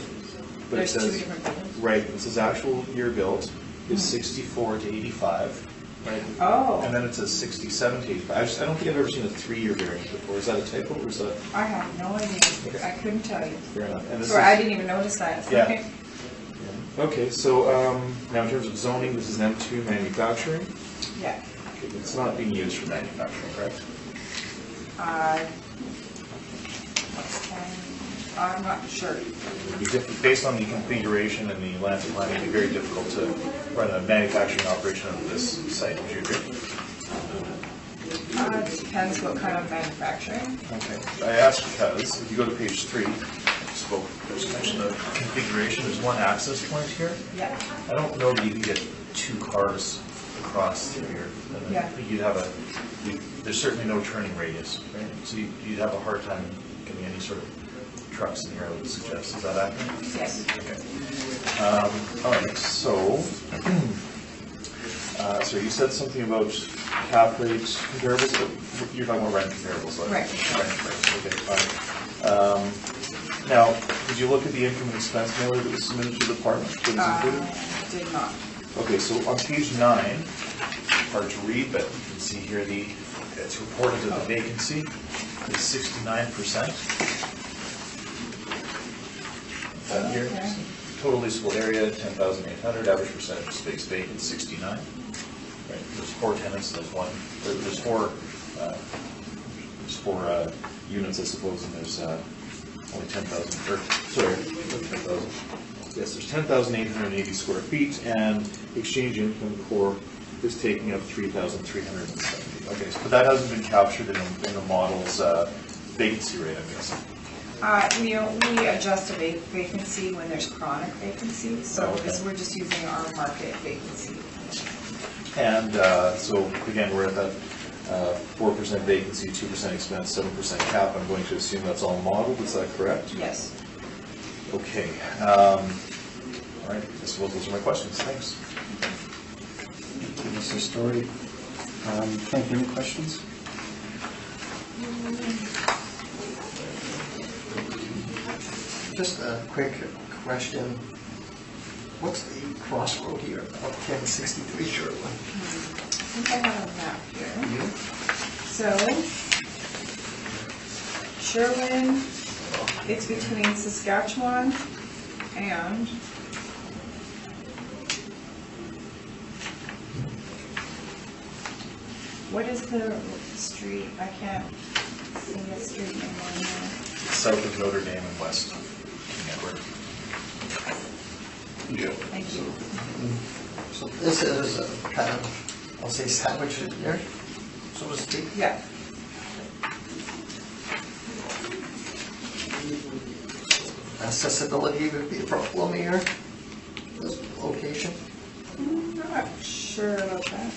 But There's it 2 says, different buildings. right, it says actual year built is 64 to 85, right? Oh. And then it says 67 to 85. I don't think I've ever seen a 3-year variant before. Is that a typo or is that? I have no idea. Okay. I couldn't tell you. Fair enough. And this Sorry, is- I didn't even notice that. Yeah. Okay. Okay, so now in terms of zoning, this is an M2 manufacturing. Yeah. Okay, it's not being used for manufacturing, correct? I'm not sure. It'd be based on the configuration and the land plan, it'd be very difficult to run a manufacturing operation on this site. Would you agree? It depends what kind of manufacturing. Okay. I asked because if you go to page 3, spoke, just mentioned the configuration. There's one access point here. Yeah. I don't know that you can get 2 cars across through here. I Yeah. think you'd have there's certainly no turning radius, right? So you'd have a hard time getting any sort of trucks in here, I would suggest. Is that accurate? Yes. Okay. All right, so, so you said something about cap rate comparables, but you're talking about rent comparables, right? Right. Okay, fine. Now, did you look at the income and expense mailer that was submitted to the department that was included? Did not. Okay, so on page 9, hard to read, but you can see here it's reported that the vacancy is 69%. That here, Okay. total leasable area, 10,800, average percentage of space vacant, 69. Right, there's 4 tenants, there's 4 units, I suppose, and there's only 10,000, sorry, 10,000. Yes, there's 10,880 square feet, and exchange income core is taking up 3,370. Okay, but that hasn't been captured in the model's vacancy rate, I'm guessing. We adjust a vacancy when there's chronic vacancy, so Okay. we're just using our market vacancy. And so, again, we're at that 4% vacancy, 2% expense, 7% cap. I'm going to assume that's all modeled, is that correct? Yes. Okay. All right, I suppose those are my questions. Thanks. Thank you, Mr. Story. Frank, any questions? Just a quick question. What's the crossroad here of 1063 Sherwin? I think I have a map here. So, Sherwin, it's between Saskatchewan and what is the street? I can't see a street name on here. South of Notre Dame and west King Edward. Yeah. Thank you. So this is a kind of, I'll say sandwich in here, so to speak. Yeah. Accessibility would be a problem here, this location. I'm not sure about that.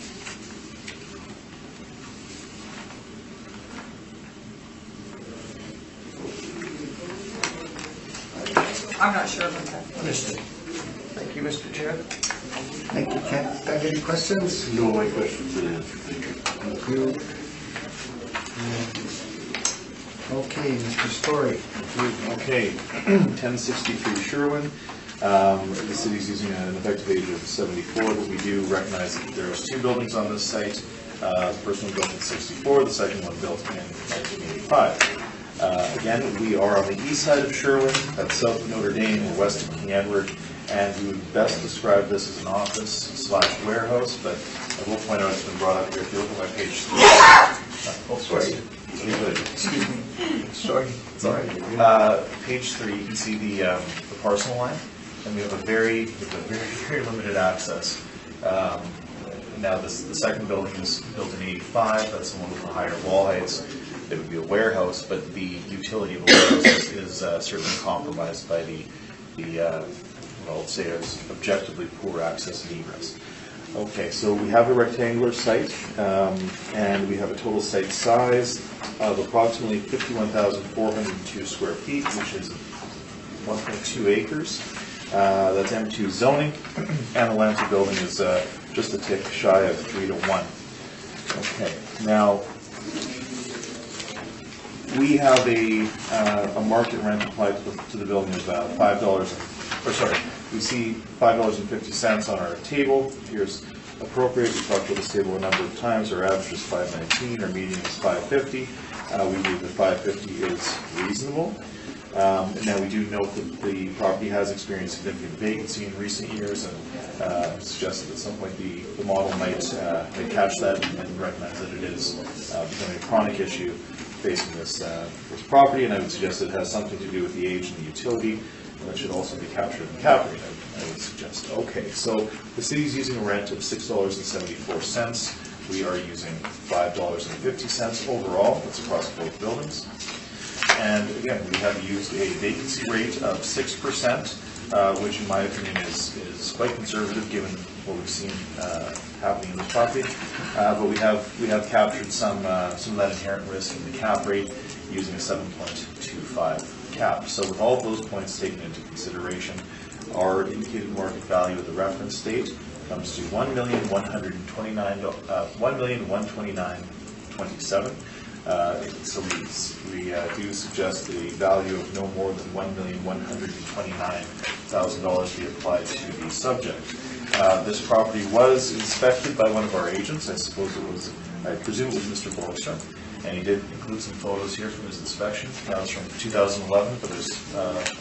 I'm not sure about that. Understood. Thank you, Mr. Chair. Thank you, Ken. Doug, any questions? No, my question's been answered, thank you. Thank you. Okay, Mr. Story. Okay, 1063 Sherwin. The city's using an effective age of 74, but we do recognize that there's 2 buildings on this site. The first one built in 64, the second one built in 1985. Again, we are on the east side of Sherwin, that's south of Notre Dame, and west of King Edward, and we would best describe this as an office/warehouse, but I will point out it's been brought up here. If you look at my page 3. Oh, sorry. Excuse me. Sorry. Sorry. Page 3, you can see the parcel line, and we have a very limited access. Now, the second building is built in 85. That's the one with the higher wall heights. It would be a warehouse, but the utility of a warehouse is certainly compromised by the well, let's say it's objectively poor access and egress. Okay, so we have a rectangular site, and we have a total site size of approximately 51,402 square feet, which is 1.2 acres. That's M2 zoning, and the land to building is just a tick shy of 3 to 1. Okay, now we have a market rent applied to the building of we see $5.50 on our table. Here's appropriate. We've talked about this table a number of times. Our average is $5.19. Our median is $5.50. We believe that $5.50 is reasonable. Now, we do note that the property has experienced significant vacancy in recent years, and suggested at some point the model might catch that and recognize that it is becoming a chronic issue facing this property, and I would suggest that it has something to do with the age and the utility, and that should also be captured in the cap rate, I would suggest. Okay, so the city's using a rent of $6.74. We are using $5.50 overall. That's across both buildings. And again, we have used a vacancy rate of 6%, which in my opinion is quite conservative given what we've seen happening in this property. But we have captured some of that inherent risk in the cap rate using a 7.25 cap. So with all of those points taken into consideration, our indicated market value of the reference date comes to $1,129,27. So we do suggest the value of no more than $1,129,000 be applied to the subject. This property was inspected by one of our agents. I presume it was Mr. Boardroom, and he did include some photos here from his inspection. That was from 2011, but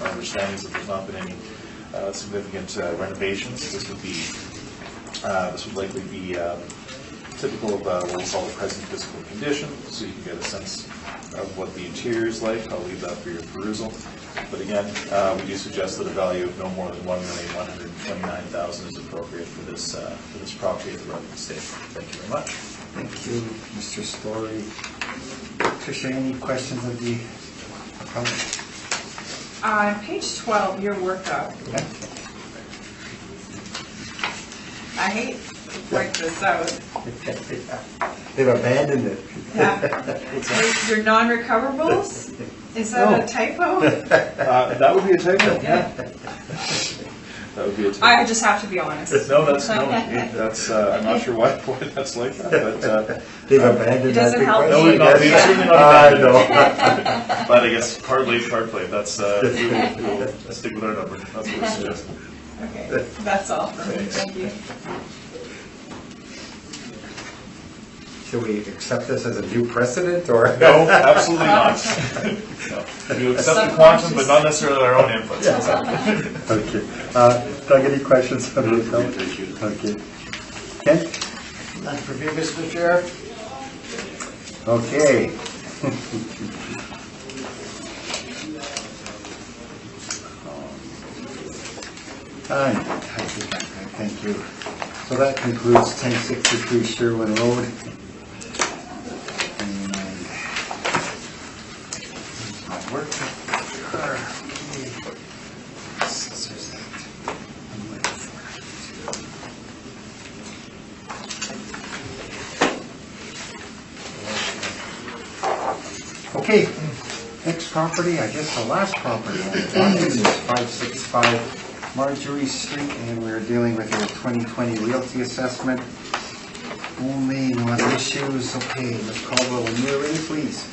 our understanding is that there's not been any significant renovations. This would likely be typical of what we call the present physical condition, so you can get a sense of what the interior is like. I'll leave that for your perusal. But again, we do suggest that a value of no more than $1,129,000 is appropriate for this property at the reference date. Thank you very much. Thank you, Mr. Story. Tricia, any questions of the appellant? On page 12, your workup, I hate to point this out. They've abandoned it. Yeah. Your non-recoverables, is that a typo? That would be a typo, yeah. That would be a typo. I just have to be honest. No, that's I'm not sure why that's like that, but They've abandoned It doesn't that help request. me. no, we've certainly not I abandoned know. it. But I guess hard late, hard play. That's we'll stick with our number. That's what we're suggesting. Okay, that's all for me, thank you. Should we accept this as a new precedent, or? No, absolutely not. No. We accept the quantum, but not necessarily our own inputs. Okay. Doug, any questions from the appellant? Okay. Ken? None for you, Mr. Chair. Okay. Thank you. So that concludes 1063 Sherwin Road. And my work. Scissors that. I'm waiting for it. Okay, next property, I guess the last property on the docket is 565 Marjorie Street, and we're dealing with your 2020 realty assessment. Only no other issues. Okay, Ms. Caldwell, when you're ready, please.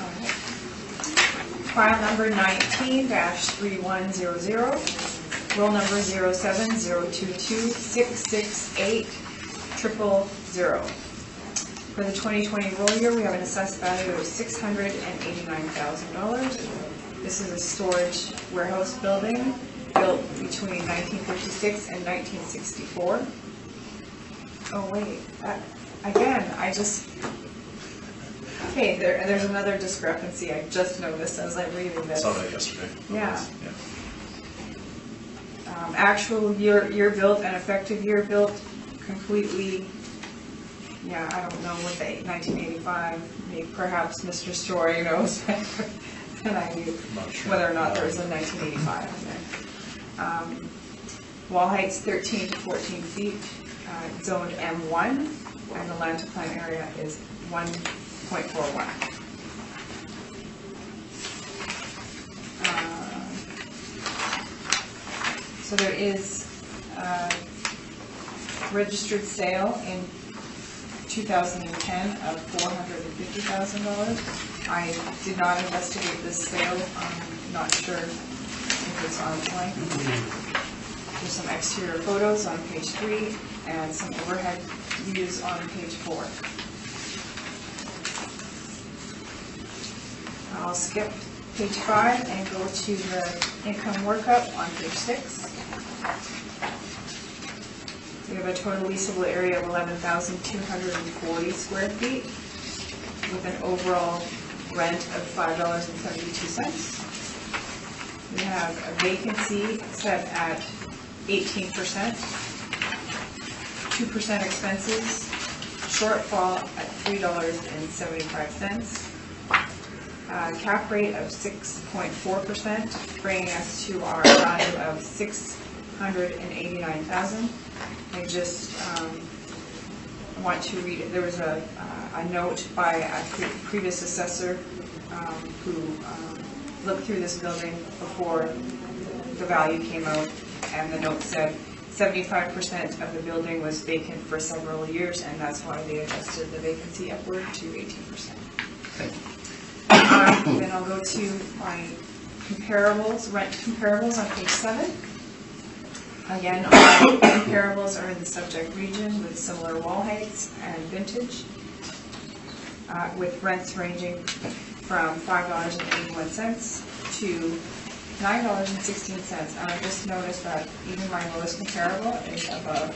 File number 19-3100, roll number 07022668000. For the 2020 roll year, we have an assessed value of $689,000. This is a storage warehouse building built between 1956 and 1964. Oh wait, okay, there's another discrepancy. I just noticed as I'm reading this. Saw that yesterday. Yeah. Actual year built and effective year built completely, yeah, I don't know what the 1985, maybe perhaps Mr. Story knows than I do, Not sure. whether or not there's a 1985 in there. Wall height's 13 to 14 feet, zoned M1, and the land to plan area is 1.41. So there is a registered sale in 2010 of $450,000. I did not investigate this sale. I'm not sure if it's on point. There's some exterior photos on page 3 and some overhead views on page 4. I'll skip page 5 and go to the income workup on page 6. We have a total leasable area of 11,240 square feet with an overall rent of $5.72. We have a vacancy set at 18%, 2% expenses, shortfall at $3.75. cap rate of 6.4%, bringing us to our value of $689,000. I just want to read it. There was a note by a previous assessor who looked through this building before the value came out, and the note said 75% of the building was vacant for several years, and that's why they adjusted the vacancy upward to 18%. Thank you. Then I'll go to my comparables, rent comparables on page 7. Again, our comparables are in the subject region with similar wall heights and vintage, with rents ranging from $5.81 to $9.16. And I just noticed that even my lowest comparable is above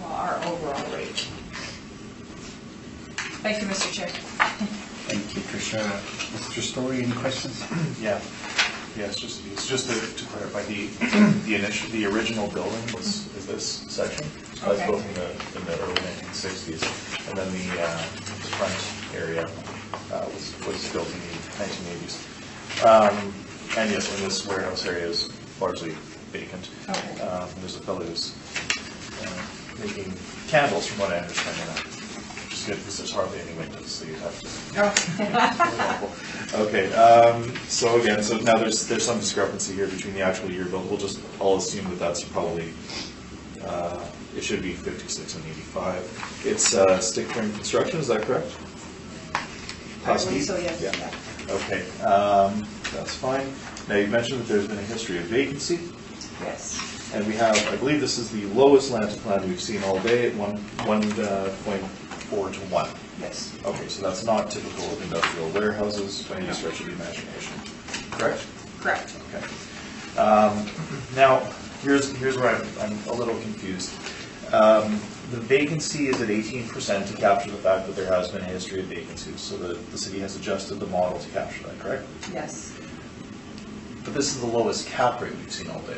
our overall rate. Thank you, Mr. Chair. Thank you, Tricia. Mr. Story, any questions? Yeah, it's just to clarify, the original building is this section. That was Okay. built in the early 1960s, and then the front area was built in the 1980s. And yes, and this warehouse area is largely vacant. Okay. There's a fellow who's making candles, from what I understand. Which is good because there's hardly any windows, so you have to. Okay, so again, so now there's some discrepancy here between the actual year build. I'll assume that that's probably, it should be 56 and 85. It's stick frame construction, is that correct? I believe so, yes. Yeah. Okay, that's fine. Now you mentioned that there's been a history of vacancy, Yes. and we have, I believe this is the lowest land to plan we've seen all day at 1.4 to 1. Yes. Okay, so that's not typical of industrial warehouses by any stretch of the imagination, correct? Correct. Okay. Now, here's where I'm a little confused. The vacancy is at 18% to capture the fact that there has been a history of vacancies, so the city has adjusted the model to capture that, correct? Yes. But this is the lowest cap rate we've seen all day,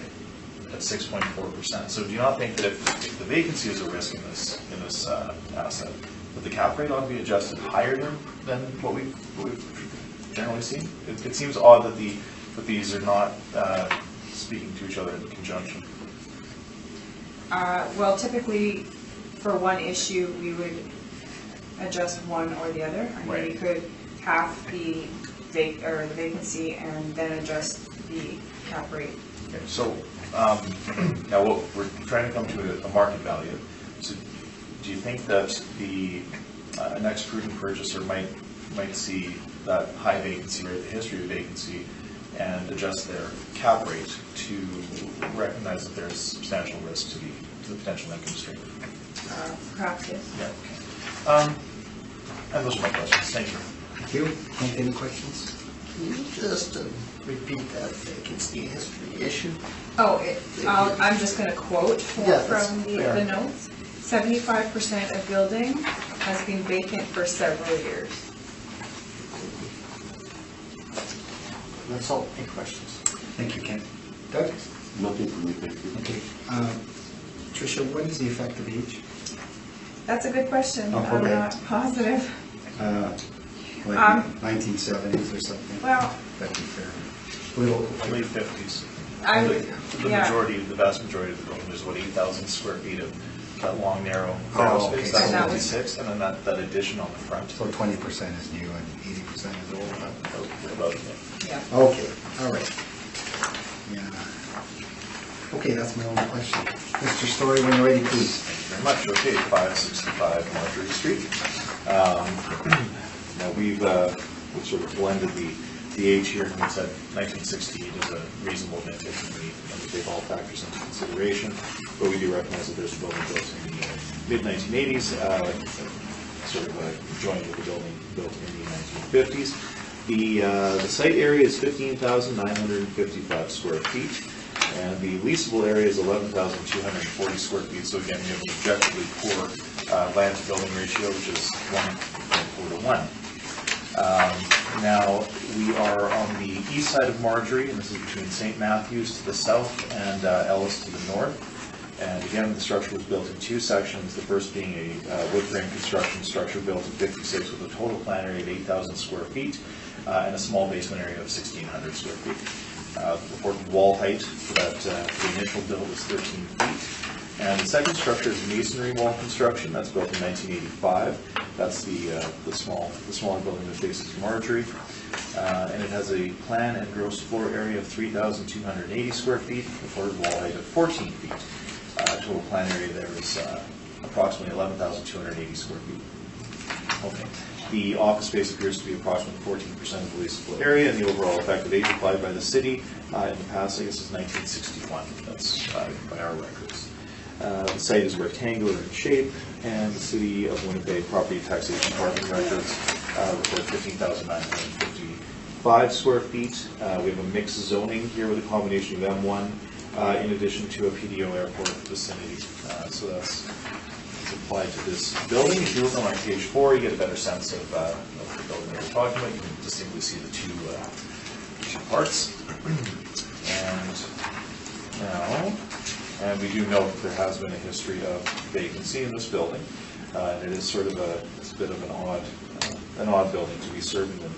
at 6.4%. So do you not think that if the vacancy is a risk in this asset, that the cap rate ought to be adjusted higher than what we've generally seen? It seems odd that these are not speaking to each other in conjunction. Well, typically, for one issue, we would adjust one or the other. I mean, Right. we could half the vacancy and then adjust the cap rate. Okay, so now we're trying to come to a market value. So do you think that the next prudent purchaser might see that high vacancy rate, the history of vacancy, and adjust their cap rate to recognize that there's substantial risk to the potential income stream? Perhaps, yes. Yeah. Okay. And those are my questions. Thank you. Thank you. Any questions? Can you just repeat that vacancy history issue? Oh, I'm just going to quote Yeah, that's from fair. the notes. 75% of building has been vacant for several years. That's all. Any questions? Thank you, Ken. Doug? Nothing for me, thank you. Okay. Tricia, what is the effective age? That's a good question. Oh, I'm okay. not positive. Like Um, 1970s or something? Well, That'd be fair. Little, Late 50s. I, The yeah. vast majority of the building, there's what, 8,000 square feet of that long, narrow Oh, warehouse okay. space. And That's that was- 56, and then that addition on the front. so 20% is new and 80% is old. About, Yeah. Okay, all right. Yeah. Okay, that's my only question. Mr. Story, when you're ready, please. Thank you very much. Okay, 565 Marjorie Street. Now we've sort of blended the age here, and we said 1968 is a reasonable vintage, and we take all factors into consideration. But we do recognize that there's a building built in the mid-1980s, sort of joined with the building built in the 1950s. The site area is 15,955 square feet. And the leasable area is 11,240 square feet. So again, we have an objectively poor land to building ratio, which is 1.4 to 1. Now, we are on the east side of Marjorie, and this is between St. Matthews to the south and Ellis to the north. And again, the structure was built in two sections, the first being a wood frame construction structure built in 56 with a total plan area of 8,000 square feet and a small basement area of 1,600 square feet. The reported wall height for that for the initial build was 13 feet. And the second structure is masonry wall construction. That's built in 1985. That's the smaller building that faces Marjorie. And it has a plan and gross floor area of 3,280 square feet, reported wall height of 14 feet. Total plan area there is approximately 11,280 square feet. Okay. The office space appears to be approximately 14% of the leasable area, and the overall effective age applied by the city in the past, I guess, is 1961. That's by our records. The site is rectangular in shape, and the City of Winnipeg Property Taxation Department records report 15,955 square feet. We have a mixed zoning here with a combination of M1 in addition to a PDO airport vicinity. So that's applied to this building. If you look on page 4, you get a better sense of the building that we're talking about. You can distinctly see the two parts. And we do note that there has been a history of vacancy in this building. And it is sort of it's a bit of an odd building to be serving in.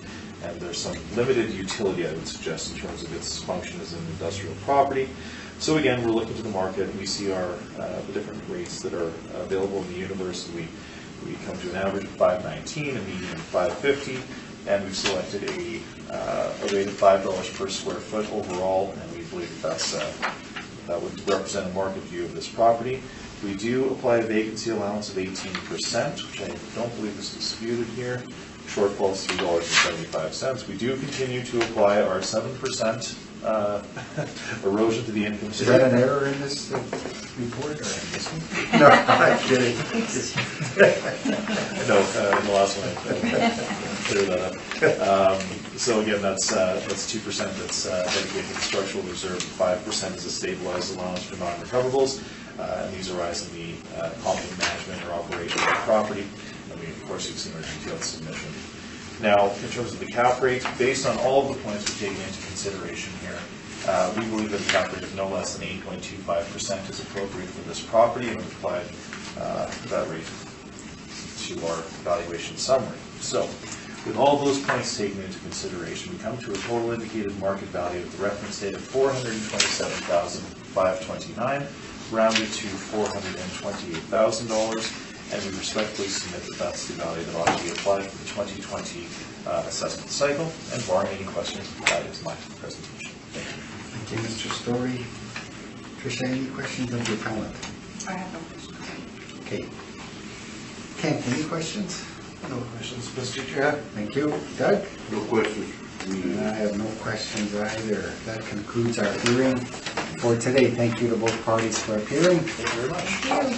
And there's some limited utility, I would suggest, in terms of its function as an industrial property. So again, we're looking to the market, and we see the different rates that are available in the universe. We come to an average of $5.19, a median of $5.50, and we've selected a rate of $5 per square foot overall, and we believe that that would represent a market view of this property. We do apply a vacancy allowance of 18%, which I don't believe is disputed here. Shortfall is $3.75. We do continue to apply our 7% erosion to the income Is stream. that an error in this report or in this one? No, I'm kidding. No, in the last one, I cleared that up. So again, that's 2% that's dedicated to the structural reserve, 5% is a stabilized allowance for non-recoverables, and these arise in the competent management or operation of the property. And we, of course, you've seen our detailed submission. Now, in terms of the cap rate, based on all of the points we've taken into consideration here, we believe that a cap rate of no less than 8.25% is appropriate for this property, and we've applied that rate to our valuation summary. So, with all those points taken into consideration, we come to a total indicated market value at the reference date of $427,529, rounded to $428,000. And we respectfully submit that that's the value that ought to be applied for the 2020 assessment cycle. And barring any questions, that is my presentation. Thank you. Thank you, Mr. Story. Tricia, any questions of the appellant? I have no questions. Okay. Kent, any questions? No questions, Mr. Chair. Thank you. Doug? No questions. I have no questions either. That concludes our hearing for today. Thank you to both parties for appearing. Thank you very much. Thank you.